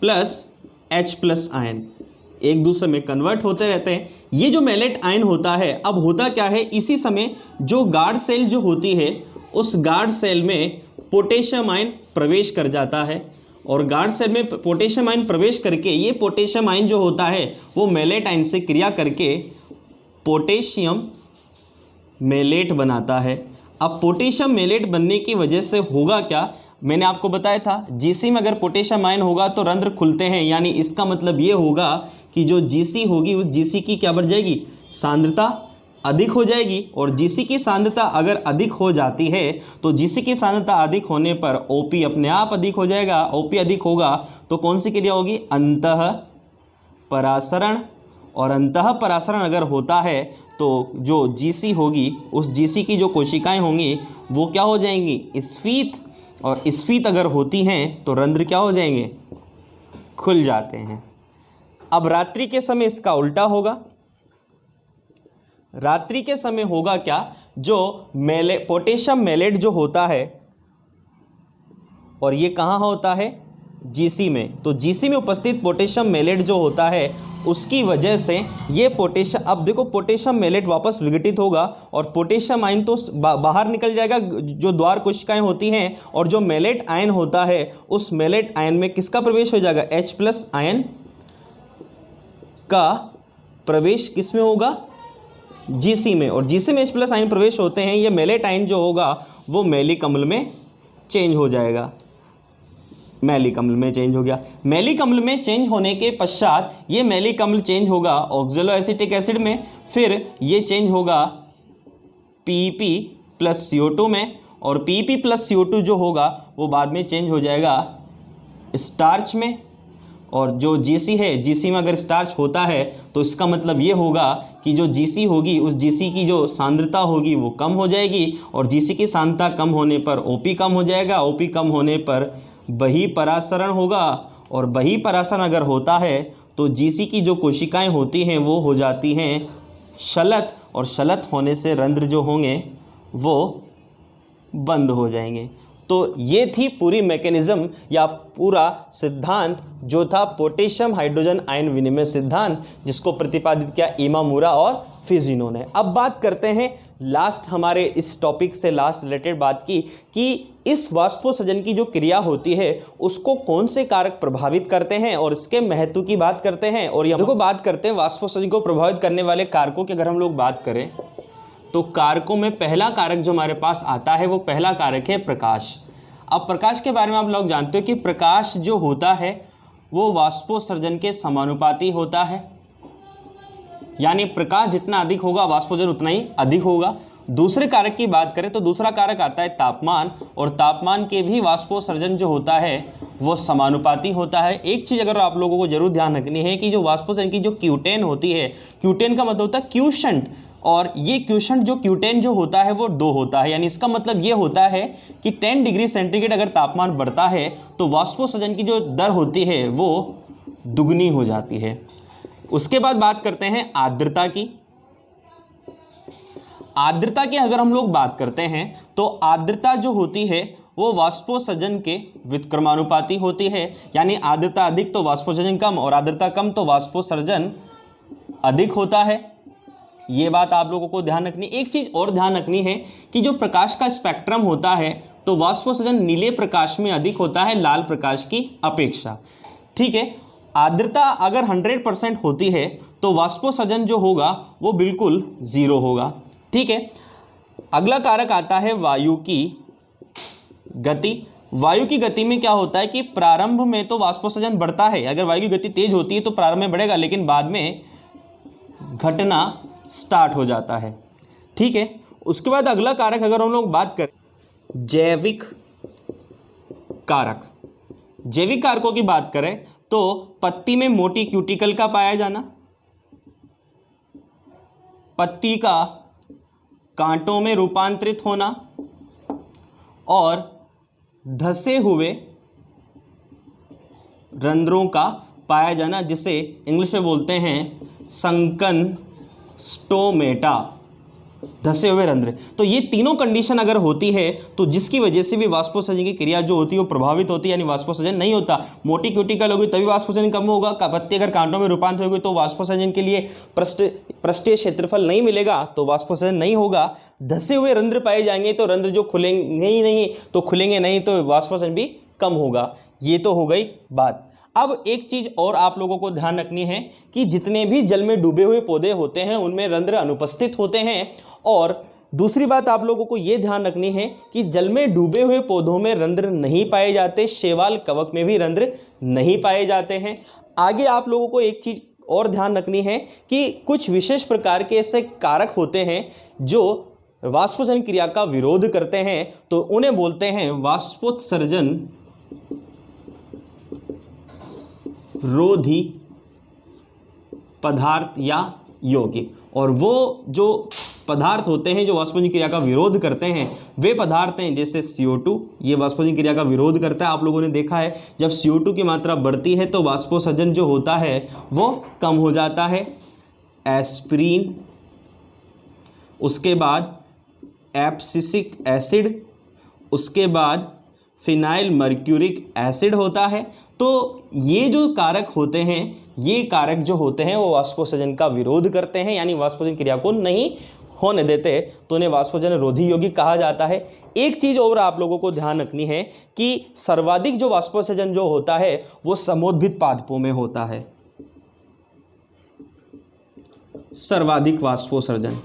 plus H plus ion, एक दूसरे में कन्वर्ट होते रहते हैं। ये जो मैलेट आयन होता है, अब होता क्या है, इसी समय जो गार्ड सेल जो होती है उस गार्ड सेल में पोटेशियम आयन प्रवेश कर जाता है, और गार्ड सेल में पोटेशियम आयन प्रवेश करके ये पोटेशियम आयन जो होता है वो मैलेट आयन से क्रिया करके पोटेशियम मैलेट बनाता है। अब पोटेशियम मैलेट बनने की वजह से होगा क्या, मैंने आपको बताया था जीसी में अगर पोटेशियम आयन होगा तो रंध्र खुलते हैं, यानी इसका मतलब ये होगा कि जो जीसी होगी उस जीसी की क्या बढ़ जाएगी, सांद्रता अधिक हो जाएगी। और जीसी की सांद्रता अगर अधिक हो जाती है तो जीसी की सांद्रता अधिक होने पर ओपी अपने आप अधिक हो जाएगा। ओपी अधिक होगा तो कौन सी क्रिया होगी, अंतः परासरण। और अंतः परासरण अगर होता है तो जो जीसी होगी उस जीसी की जो कोशिकाएं होंगी वो क्या हो जाएंगी, स्फीत। और स्फीत अगर होती हैं तो रंध्र क्या हो जाएंगे, खुल जाते हैं। अब रात्रि के समय इसका उल्टा होगा। रात्रि के समय होगा क्या, जो पोटेशियम मैलेट जो होता है और ये कहाँ होता है, जीसी में। तो जीसी में उपस्थित पोटेशियम मैलेट जो होता है उसकी वजह से ये पोटेशियम, अब देखो पोटेशियम मैलेट वापस विघटित होगा और पोटेशियम आयन तो बाहर निकल जाएगा जो द्वार कोशिकाएं होती हैं, और जो मैलेट आयन होता है उस मैलेट आयन में किसका प्रवेश हो जाएगा, H प्लस आयन का प्रवेश किस में होगा, जीसी में। और जीसी में H प्लस आयन प्रवेश होते हैं, ये मैलेट आयन जो होगा वो मैलिक अम्ल में चेंज हो जाएगा, मैलिक अम्ल में चेंज हो गया। मैलिक अम्ल में चेंज होने के पश्चात ये मैलिक अम्ल चेंज होगा ऑक्जेलो एसिटिक एसिड में, फिर ये चेंज होगा पीईपी प्लस CO2 में, और पीईपी प्लस CO2 जो होगा वो बाद में चेंज हो जाएगा स्टार्च में। और जो जीसी है, जीसी में अगर स्टार्च होता है तो इसका मतलब ये होगा कि जो जीसी होगी उस जीसी की जो सांद्रता होगी वो कम हो जाएगी, और जीसी की सांद्रता कम होने पर ओपी कम हो जाएगा। ओपी कम होने पर बहिःपरासरण होगा, और बहिःपरासरण अगर होता है तो जीसी की जो कोशिकाएं होती हैं वो हो जाती हैं शलत, और शलत होने से रंध्र जो होंगे वो बंद हो जाएंगे। तो ये थी पूरी मैकेनिज्म या पूरा सिद्धांत जो था पोटेशियम हाइड्रोजन आयन विनिमय सिद्धांत, जिसको प्रतिपादित किया इमामुरा और फिजिनो ने। अब बात करते हैं लास्ट, हमारे इस टॉपिक से लास्ट रिलेटेड बात की कि इस वाष्पोत्सर्जन की जो क्रिया होती है उसको कौन से कारक प्रभावित करते हैं और इसके महत्व की बात करते हैं। और यहाँ देखो बात करते हैं वाष्पोत्सर्जन को प्रभावित करने वाले कारकों की। अगर हम लोग बात करें तो कारकों में पहला कारक जो हमारे पास आता है वो पहला कारक है प्रकाश। अब प्रकाश के बारे में आप लोग जानते हो कि प्रकाश जो होता है वो वाष्पोत्सर्जन के समानुपाती होता है। यानी प्रकाश जितना अधिक होगा वाष्पोसर्जन उतना ही अधिक होगा। दूसरे कारक की बात करें तो दूसरा कारक आता है तापमान, और तापमान के भी वाष्पोसर्जन जो होता है वो समानुपाती होता है। एक चीज़ अगर आप लोगों को जरूर ध्यान रखनी है कि जो वाष्पोसर्जन की जो क्यूटेन होती है, क्यूटेन का मतलब होता है क्यूशंट, और ये क्यूशंट जो क्यूटेन जो होता है वो 2 होता है। यानी इसका मतलब ये होता है कि 10 डिग्री सेंटीग्रेड अगर तापमान बढ़ता है तो वाष्पोसर्जन की जो दर होती है वो दुगनी हो जाती है। उसके बाद बात करते हैं आर्द्रता की। आर्द्रता की अगर हम लोग बात करते हैं तो आर्द्रता जो होती है वो वाष्पोसर्जन के व्युत्क्रमानुपाती होती है। यानी आर्द्रता अधिक तो वाष्पोसर्जन कम, और आर्द्रता कम तो वाष्पोसर्जन अधिक होता है। ये बात आप लोगों को ध्यान रखनी। एक चीज़ और ध्यान रखनी है कि जो प्रकाश का स्पेक्ट्रम होता है तो वाष्पोसर्जन नीले प्रकाश में अधिक होता है लाल प्रकाश की अपेक्षा। ठीक है, आर्द्रता अगर 100% होती है तो वाष्पोसर्जन जो होगा वो बिल्कुल 0 होगा। ठीक है, अगला कारक आता है वायु की गति। वायु की गति में क्या होता है कि प्रारंभ में तो वाष्पोसर्जन बढ़ता है, अगर वायु की गति तेज होती है तो प्रारंभ में बढ़ेगा, लेकिन बाद में घटना स्टार्ट हो जाता है। ठीक है, उसके बाद अगला कारक अगर हम लोग बात करें जैविक कारक, जैविक कारकों की बात करें तो पत्ती में मोटी क्यूटिकल का पाया जाना, पत्ती का कांटों में रूपांतरित होना, और धसे हुए रंध्रों का पाया जाना, जिसे इंग्लिश में बोलते हैं संकन स्टोमेटा, धसे हुए रंध्र। तो ये तीनों कंडीशन अगर होती है तो जिसकी वजह से भी वाष्पोसर्जन की क्रिया जो होती है वो प्रभावित होती है, यानी वाष्पोसर्जन नहीं होता। मोटी क्यूटिकल होगी तभी वाष्पोसर्जन कम होगा, पत्ती अगर कांटों में रूपांतरित होगी तो वाष्पोसर्जन के लिए पृष्ठीय क्षेत्रफल नहीं मिलेगा तो वाष्पोसर्जन नहीं होगा। धसे हुए रंध्र पाए जाएंगे तो रंध्र जो खुलेंगे ही नहीं तो खुलेंगे नहीं तो वाष्पोसर्जन भी कम होगा। ये तो हो गई बात। अब एक चीज और आप लोगों को ध्यान रखनी है कि जितने भी जल में डूबे हुए पौधे होते हैं उनमें रंध्र अनुपस्थित होते हैं, और दूसरी बात आप लोगों को यह ध्यान रखनी है कि जल में डूबे हुए पौधों में रंध्र नहीं पाए जाते, शैवाल कवक में भी रंध्र नहीं पाए जाते हैं। आगे आप लोगों को एक चीज और ध्यान रखनी है कि कुछ विशेष प्रकार के ऐसे कारक होते हैं जो वाष्पोसर्जन क्रिया का विरोध करते हैं, तो उन्हें बोलते हैं वाष्पोत्सर्जन रोधी पदार्थ या यौगिक। और वो जो पदार्थ होते हैं जो वाष्पोसर्जन क्रिया का विरोध करते हैं वे पदार्थ हैं जैसे CO2, ये वाष्पोसर्जन क्रिया का विरोध करता है। आप लोगों ने देखा है जब CO2 की मात्रा बढ़ती है तो वाष्पोसर्जन जो होता है वो कम हो जाता है। एस्पिरिन, उसके बाद एब्सिसिक एसिड, उसके बाद फिनाइल मर्क्यूरिक एसिड होता है। तो ये जो कारक होते हैं, ये कारक जो होते हैं वो वाष्पोसर्जन का विरोध करते हैं, यानी वाष्पोसर्जन क्रिया को नहीं होने देते, तो उन्हें वाष्पोसर्जन रोधी यौगिक कहा जाता है। एक चीज़ और आप लोगों को ध्यान रखनी है कि सर्वाधिक जो वाष्पोसर्जन जो होता है वो समोद्भिद पादपों में होता है। सर्वाधिक वाष्पोसर्जन,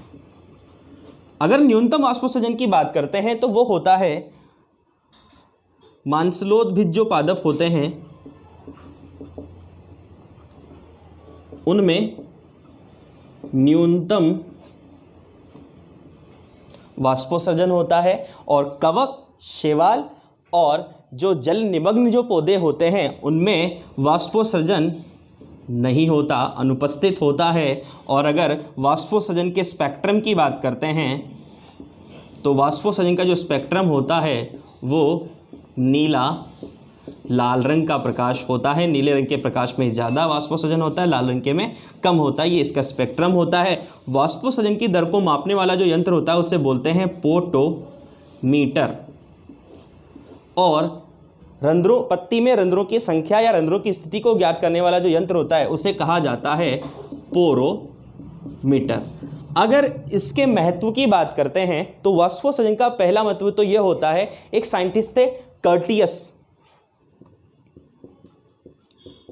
अगर न्यूनतम वाष्पोसर्जन की बात करते हैं तो वो होता है मांसलोद्भिद जो पादप होते हैं उनमें न्यूनतम वाष्पोसर्जन होता है, और कवक, शैवाल और जो जल निमग्न जो पौधे होते हैं उनमें वाष्पोसर्जन नहीं होता, अनुपस्थित होता है। और अगर वाष्पोसर्जन के स्पेक्ट्रम की बात करते हैं तो वाष्पोसर्जन का जो स्पेक्ट्रम होता है वो नीला लाल रंग का प्रकाश होता है। नीले रंग के प्रकाश में ज़्यादा वाष्पोसर्जन होता है, लाल रंग के में कम होता है। ये इसका स्पेक्ट्रम होता है। वाष्पोसर्जन की दर को मापने वाला जो यंत्र होता है उसे बोलते हैं पोटोमीटर, और रंध्रों, पत्ती में रंध्रों की संख्या या रंध्रों की स्थिति को ज्ञात करने वाला जो यंत्र होता है उसे कहा जाता है पोरोमीटर। अगर इसके महत्व की बात करते हैं तो वाष्पोसर्जन का पहला महत्व तो यह होता है, एक साइंटिस्ट थे कर्टियस,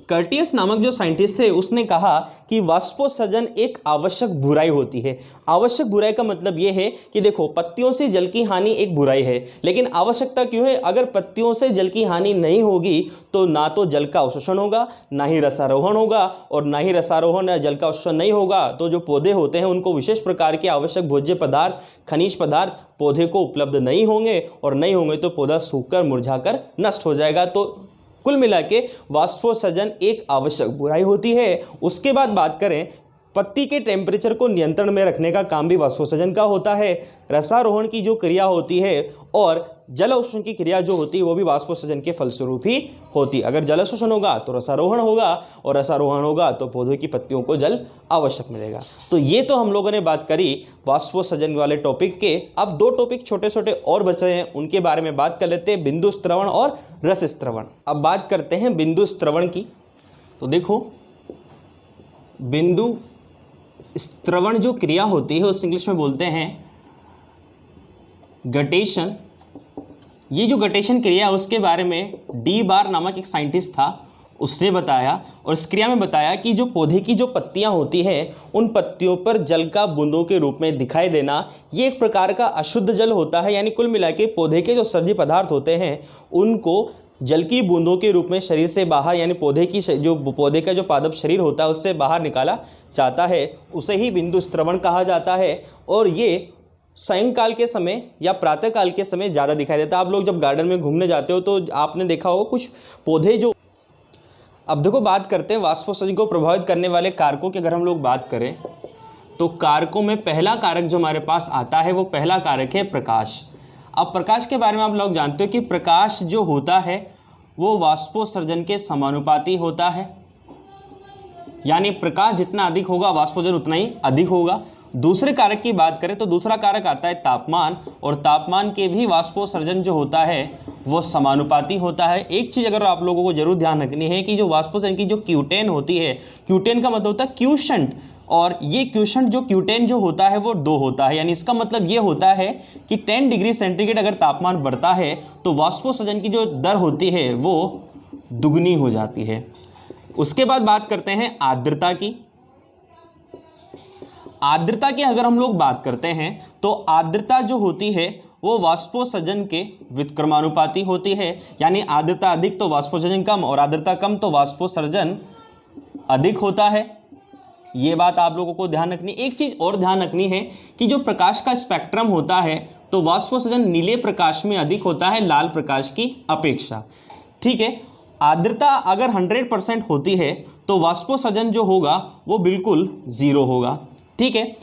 कर्टियस नामक जो साइंटिस्ट थे उसने कहा कि वाष्पोत्सर्जन एक आवश्यक बुराई होती है। आवश्यक बुराई का मतलब यह है कि देखो, पत्तियों से जल की हानि एक बुराई है, लेकिन आवश्यकता क्यों है? अगर पत्तियों से जल की हानि नहीं होगी तो ना तो जल का अवशोषण होगा, ना ही रसारोहण होगा, और ना ही रसारोहण या जल का अवशोषण नहीं होगा तो जो पौधे होते हैं उनको विशेष प्रकार के आवश्यक भोज्य पदार्थ, खनिज पदार्थ पौधे को उपलब्ध नहीं होंगे, और नहीं होंगे तो पौधा सूखकर मुरझाकर नष्ट हो जाएगा। तो कुल मिला के वाष्पोत्सर्जन एक आवश्यक बुराई होती है। उसके बाद बात करें, पत्ती के टेम्परेचर को नियंत्रण में रखने का काम भी वाष्पोत्सर्जन का होता है। रसारोहण की जो क्रिया होती है और जल अवशोषण की क्रिया जो होती है वो भी वाष्पोत्सर्जन के फलस्वरूप ही होती है। अगर जल अवशोषण होगा तो रसारोहण होगा, और रसारोहण होगा तो पौधों की पत्तियों को जल आवश्यक मिलेगा। तो ये तो हम लोगों ने बात करी वाष्पोत्सर्जन वाले टॉपिक के। अब दो टॉपिक छोटे छोटे और बच रहे हैं, उनके बारे में बात कर लेते हैं, बिंदु स्त्रवण और रस स्त्रवण। अब बात करते हैं बिंदु स्त्रवण की। तो देखो, बिंदु स्त्रवण जो क्रिया होती है उस इंग्लिश में बोलते हैं गटेशन। ये जो गटेशन क्रिया है उसके बारे में डी बार नामक एक साइंटिस्ट था, उसने बताया, और इस क्रिया में बताया कि जो पौधे की जो पत्तियां होती हैं उन पत्तियों पर जल का बूंदों के रूप में दिखाई देना, ये एक प्रकार का अशुद्ध जल होता है। यानी कुल मिला के पौधे के जो सर्जी पदार्थ होते हैं उनको जल की बूंदों के रूप में शरीर से बाहर, यानी पौधे का जो पादप शरीर होता है उससे बाहर निकाला जाता है, उसे ही बिंदु स्त्रवण कहा जाता है। और ये सायंकाल के समय या प्रातःकाल के समय ज़्यादा दिखाई देता है। आप लोग जब गार्डन में घूमने जाते हो तो आपने देखा होगा कुछ पौधे जो। अब देखो, बात करते हैं वाष्पोत्सर्जन को प्रभावित करने वाले कारकों की। अगर हम लोग बात करें तो कारकों में पहला कारक जो हमारे पास आता है वो पहला कारक है प्रकाश। अब प्रकाश के बारे में आप लोग जानते हो कि प्रकाश जो होता है वो वाष्पोत्सर्जन के समानुपाती होता है, यानी प्रकाश जितना अधिक होगा वाष्पोत्सर्जन उतना ही अधिक होगा। दूसरे कारक की बात करें तो दूसरा कारक आता है तापमान, और तापमान के भी वाष्पोत्सर्जन जो होता है वो समानुपाती होता है। एक चीज़ अगर आप लोगों को जरूर ध्यान रखनी है कि जो वाष्पोत्सर्जन की जो क्यूटेन होती है, क्यूटेन का मतलब होता है क्यूशंट, और ये क्यूशंट जो क्यूटेन जो होता है वो 2 होता है। यानी इसका मतलब ये होता है कि 10 डिग्री सेंटीग्रेड अगर तापमान बढ़ता है तो वाष्पोत्सर्जन की जो दर होती है वो दुगनी हो जाती है। उसके बाद बात करते हैं आर्द्रता की। आर्द्रता की अगर हम लोग बात करते हैं तो आर्द्रता जो होती है वो वाष्पोत्सर्जन के व्युत्क्रमानुपाती होती है। यानी आर्द्रता अधिक तो वाष्पोत्सर्जन कम, और आर्द्रता कम तो वाष्पोत्सर्जन अधिक होता है। ये बात आप लोगों को ध्यान रखनी। एक चीज़ और ध्यान रखनी है कि जो प्रकाश का स्पेक्ट्रम होता है तो वाष्पोत्सर्जन नीले प्रकाश में अधिक होता है लाल प्रकाश की अपेक्षा। ठीक है, आर्द्रता अगर 100% होती है तो वाष्पोत्सर्जन जो होगा वो बिल्कुल 0 होगा। ठीक है,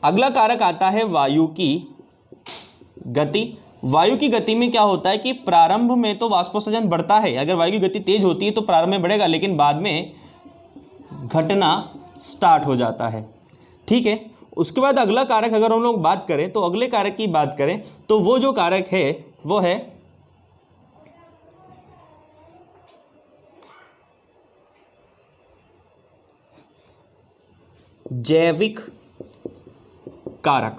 अगला कारक आता है वायु की गति। वायु की गति में क्या होता है कि प्रारंभ में तो वाष्पोत्सर्जन बढ़ता है। अगर वायु की गति तेज होती है तो प्रारंभ में बढ़ेगा, लेकिन बाद में घटना स्टार्ट हो जाता है। ठीक है, उसके बाद अगला कारक अगर हम लोग बात करें तो अगले कारक की बात करें तो वो जो कारक है वो है जैविक कारक।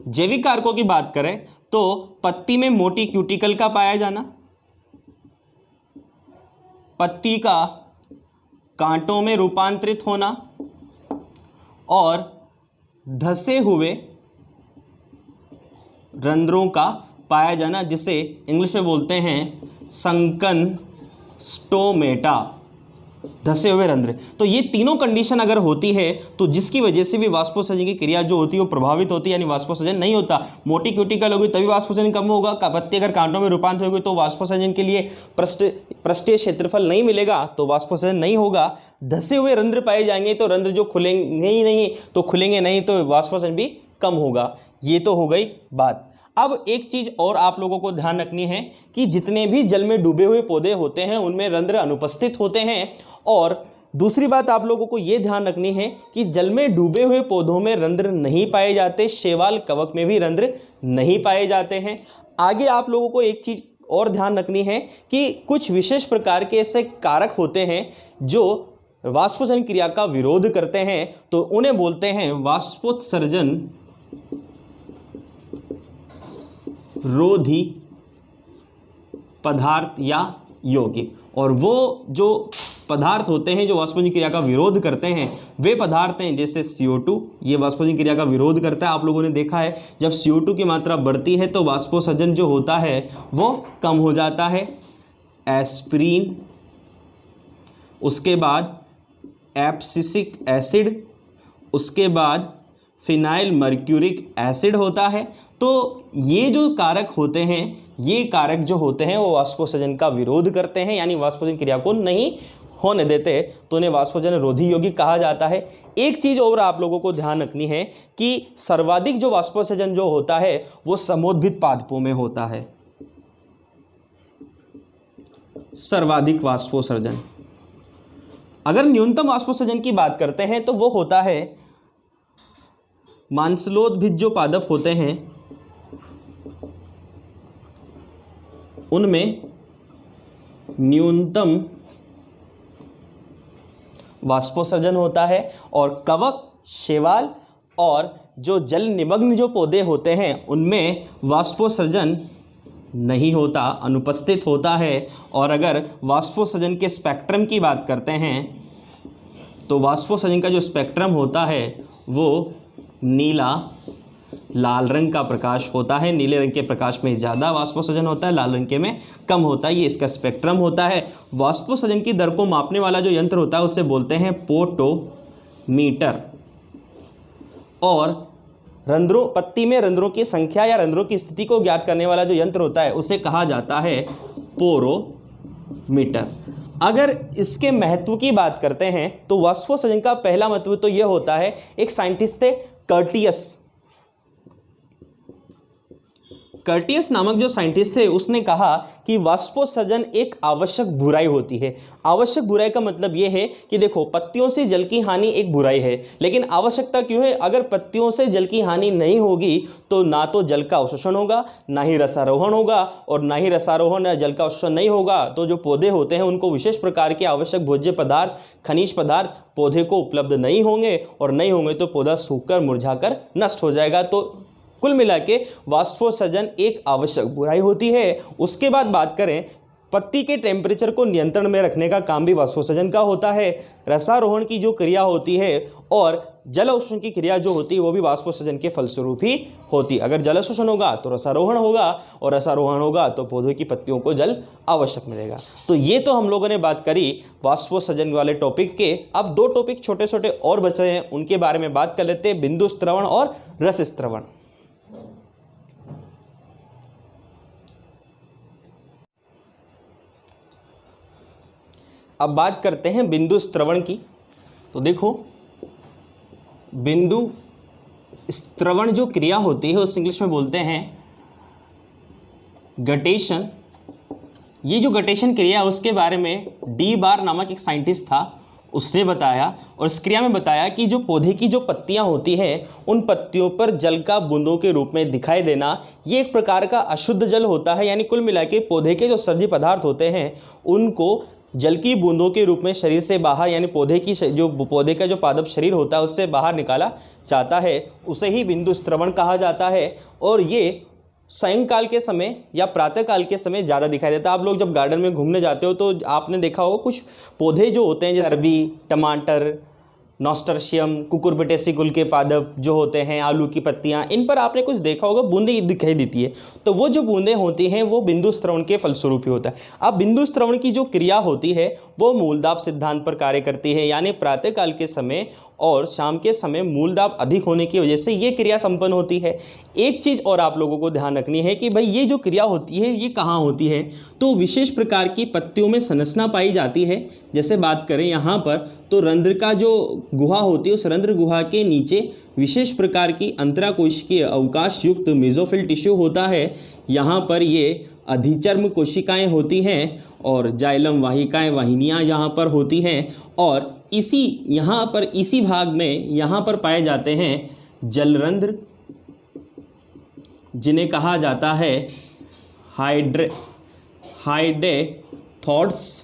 जैविक कारकों की बात करें तो पत्ती में मोटी क्यूटिकल का पाया जाना, पत्ती का कांटों में रूपांतरित होना, और धसे हुए रंध्रों का पाया जाना, जिसे इंग्लिश में बोलते हैं संकन स्टोमेटा, धसे हुए रंध्र। तो ये तीनों कंडीशन अगर होती है तो जिसकी वजह से भी वाष्पोत्सर्जन की क्रिया जो होती है वो प्रभावित होती है, यानी वाष्पोत्सर्जन नहीं होता। मोटी क्यूटिकल होगी तभी वाष्पोत्सर्जन कम होगा, पत्ती अगर कांटों में रूपांतरित होगी तो वाष्पोत्सर्जन के लिए पृष्ठीय क्षेत्रफल नहीं मिलेगा तो वाष्पोत्सर्जन नहीं होगा। धसे हुए रंध्र पाए जाएंगे तो रंध्र जो खुलेंगे ही नहीं तो खुलेंगे नहीं तो वाष्पोत्सर्जन भी कम होगा। ये तो हो गई बात। अब एक चीज और आप लोगों को ध्यान रखनी है कि जितने भी जल में डूबे हुए पौधे होते हैं उनमें रंध्र अनुपस्थित होते हैं। और दूसरी बात आप लोगों को यह ध्यान रखनी है कि जल में डूबे हुए पौधों में रंध्र नहीं पाए जाते, शैवाल कवक में भी रंध्र नहीं पाए जाते हैं। आगे आप लोगों को एक चीज और ध्यान रखनी है कि कुछ विशेष प्रकार के ऐसे कारक होते हैं जो वाष्पोत्सर्जन क्रिया का विरोध करते हैं, तो उन्हें बोलते हैं वाष्पोत्सर्जन रोधी पदार्थ या यौगिक। और वो जो पदार्थ होते हैं जो वाष्पोजन क्रिया का विरोध करते हैं, वे पदार्थ हैं जैसे CO2, ये वाष्पोजन क्रिया का विरोध करता है। आप लोगों ने देखा है जब CO2 की मात्रा बढ़ती है तो वाष्पोसर्जन जो होता है वो कम हो जाता है। एस्पिरिन, उसके बाद एब्सिसिक एसिड, उसके बाद फिनाइल मर्क्यूरिक एसिड होता है। तो ये जो कारक होते हैं, ये कारक जो होते हैं वो वाष्पोसर्जन का विरोध करते हैं, यानी वाष्पोजन क्रिया को नहीं होने देते, तो उन्हें वाष्पोजन रोधी यौगिक कहा जाता है। एक चीज़ और आप लोगों को ध्यान रखनी है कि सर्वाधिक जो वाष्पोसर्जन जो होता है वो समोद्भिद पादपों में होता है। सर्वाधिक वाष्पोसर्जन, अगर न्यूनतम वाष्पोसर्जन की बात करते हैं तो वो होता है मांसलोद्भिद जो पादप होते हैं उनमें न्यूनतम वाष्पोसर्जन होता है, और कवक, शैवाल और जो जल निमग्न जो पौधे होते हैं उनमें वाष्पोसर्जन नहीं होता, अनुपस्थित होता है। और अगर वाष्पोसर्जन के स्पेक्ट्रम की बात करते हैं तो वाष्पोसर्जन का जो स्पेक्ट्रम होता है वो नीला, लाल रंग का प्रकाश होता है। नीले रंग के प्रकाश में ज़्यादा वाष्पोसर्जन होता है, लाल रंग के में कम होता है। ये इसका स्पेक्ट्रम होता है। वाष्पोसर्जन की दर को मापने वाला जो यंत्र होता है उसे बोलते हैं पोटोमीटर। और रंध्रों, पत्ती में रंध्रों की संख्या या रंध्रों की स्थिति को ज्ञात करने वाला जो यंत्र होता है उसे कहा जाता है पोरोमीटर। अगर इसके महत्व की बात करते हैं तो वाष्पोसर्जन का पहला महत्व तो यह होता है, एक साइंटिस्ट थे कर्टियस नामक जो साइंटिस्ट थे उसने कहा कि वाष्पोसर्जन एक आवश्यक बुराई होती है। आवश्यक बुराई का मतलब यह है कि देखो, पत्तियों से जल की हानि एक बुराई है, लेकिन आवश्यकता क्यों है? अगर पत्तियों से जल की हानि नहीं होगी तो ना तो जल का अवशोषण होगा, ना ही रसारोहण होगा, और ना ही रसारोहण या जल का अवशोषण नहीं होगा तो जो पौधे होते हैं उनको विशेष प्रकार के आवश्यक भोज्य पदार्थ, खनिज पदार्थ पौधे को उपलब्ध नहीं होंगे, और नहीं होंगे तो पौधा सूखकर मुरझाकर नष्ट हो जाएगा। तो कुल मिला के वाष्पोसर्जन एक आवश्यक बुराई होती है। उसके बाद बात करें, पत्ती के टेम्परेचर को नियंत्रण में रखने का काम भी वाष्पोसर्जन का होता है। रसारोहण की जो क्रिया होती है और जल अवशोषण की क्रिया जो होती है वो भी वाष्पोसर्जन के फलस्वरूप ही होती है। अगर जल अवशोषण होगा तो रसारोहण होगा, और रसारोहण होगा तो पौधों की पत्तियों को जल आवश्यक मिलेगा। तो ये तो हम लोगों ने बात करी वाष्पोसर्जन वाले टॉपिक के। अब दो टॉपिक छोटे छोटे और बच रहे हैं, उनके बारे में बात कर लेते हैं, बिंदु स्त्रवण और रस स्त्रवण। अब बात करते हैं बिंदु स्त्रवण की। तो देखो, बिंदु स्त्रवण जो क्रिया होती है उस इंग्लिश में बोलते हैं गटेशन। ये जो गटेशन क्रिया है उसके बारे में डी बार नामक एक साइंटिस्ट था, उसने बताया, और इस क्रिया में बताया कि जो पौधे की जो पत्तियां होती हैं उन पत्तियों पर जल का बूंदों के रूप में दिखाई देना, ये एक प्रकार का अशुद्ध जल होता है। यानी कुल मिला के पौधे के जो सर्जी पदार्थ होते हैं उनको जल की बूंदों के रूप में शरीर से बाहर, यानी पौधे का जो पादप शरीर होता है उससे बाहर निकाला जाता है, उसे ही बिंदु स्त्रवण कहा जाता है। और ये सायंकाल के समय या प्रातःकाल के समय ज़्यादा दिखाई देता है। आप लोग जब गार्डन में घूमने जाते हो तो आपने देखा होगा कुछ पौधे जो होते हैं जैसे अरबी, टमाटर, नॉस्टर्शियम, कुकुरबिटेसी कुल के पादप जो होते हैं, आलू की पत्तियां, इन पर आपने कुछ देखा होगा बूंदें दिखाई देती है। तो वो जो बूंदें होती हैं वो बिंदु स्त्रवण के फलस्वरूप ही होता है। अब बिंदु स्त्रवण की जो क्रिया होती है वो मूलदाब सिद्धांत पर कार्य करती है, यानी प्रातःकाल के समय और शाम के समय मूलदाब अधिक होने की वजह से ये क्रिया संपन्न होती है। एक चीज़ और आप लोगों को ध्यान रखनी है कि भाई ये जो क्रिया होती है ये कहाँ होती है, तो विशेष प्रकार की पत्तियों में संरचना पाई जाती है। जैसे बात करें यहाँ पर तो रंध्र का जो गुहा होती है उस रंध्र गुहा के नीचे विशेष प्रकार की अंतराकोशिकीय अवकाश युक्त मेसोफिल टिश्यू होता है। यहाँ पर ये अधिचर्म कोशिकाएं होती हैं और जाइलम वाहिकाएं, वाहिनियाँ यहाँ पर होती हैं, और इसी भाग में यहाँ पर पाए जाते हैं जलरंध्र, जिन्हें कहा जाता है हाइडेथोड्स।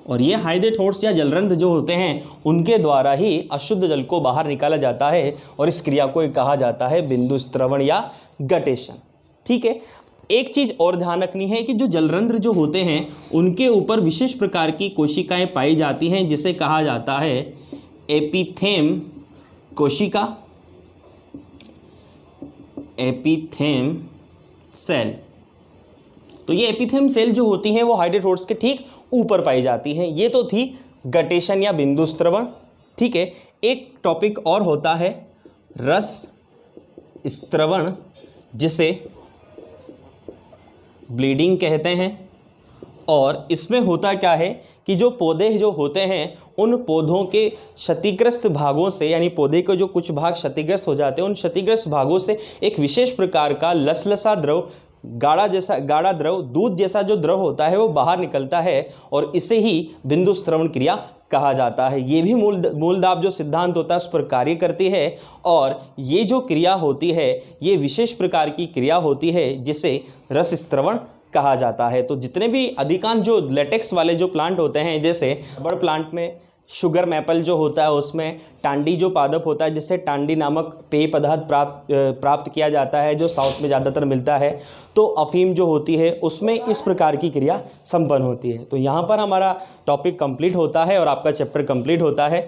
और ये हाइडेथोड्स या जलरंध्र जो होते हैं उनके द्वारा ही अशुद्ध जल को बाहर निकाला जाता है, और इस क्रिया को कहा जाता है बिंदु स्त्रवण या गटेशन। ठीक है, एक चीज़ और ध्यान रखनी है कि जो जलरंध्र जो होते हैं उनके ऊपर विशेष प्रकार की कोशिकाएं पाई जाती हैं जिसे कहा जाता है एपिथेम कोशिका, एपिथेम सेल। तो ये एपिथेम सेल जो होती हैं वो हाइड्रोट्स के ठीक ऊपर पाई जाती हैं। ये तो थी गटेशन या बिंदु स्त्रवण। ठीक है, एक टॉपिक और होता है रस स्त्रवण, जिसे ब्लीडिंग कहते हैं। और इसमें होता क्या है कि जो पौधे जो होते हैं उन पौधों के क्षतिग्रस्त भागों से, यानी पौधे के जो कुछ भाग क्षतिग्रस्त हो जाते हैं, उन क्षतिग्रस्त भागों से एक विशेष प्रकार का लसलसा द्रव, गाढ़ा द्रव, दूध जैसा जो द्रव होता है वो बाहर निकलता है और इसे ही बिंदु स्त्रवण क्रिया कहा जाता है। ये भी मूलदाब जो सिद्धांत होता है उस पर कार्य करती है और ये जो क्रिया होती है ये विशेष प्रकार की क्रिया होती है जिसे रस स्त्रवण कहा जाता है। तो जितने भी अधिकांश जो लेटेक्स वाले जो प्लांट होते हैं, जैसे रबर प्लांट में शुगर मैपल जो होता है उसमें टांडी जो पादप होता है जिससे टांडी नामक पेय पदार्थ प्राप्त किया जाता है जो साउथ में ज़्यादातर मिलता है। तो अफीम जो होती है उसमें इस प्रकार की क्रिया संपन्न होती है। तो यहाँ पर हमारा टॉपिक कंप्लीट होता है और आपका चैप्टर कंप्लीट होता है।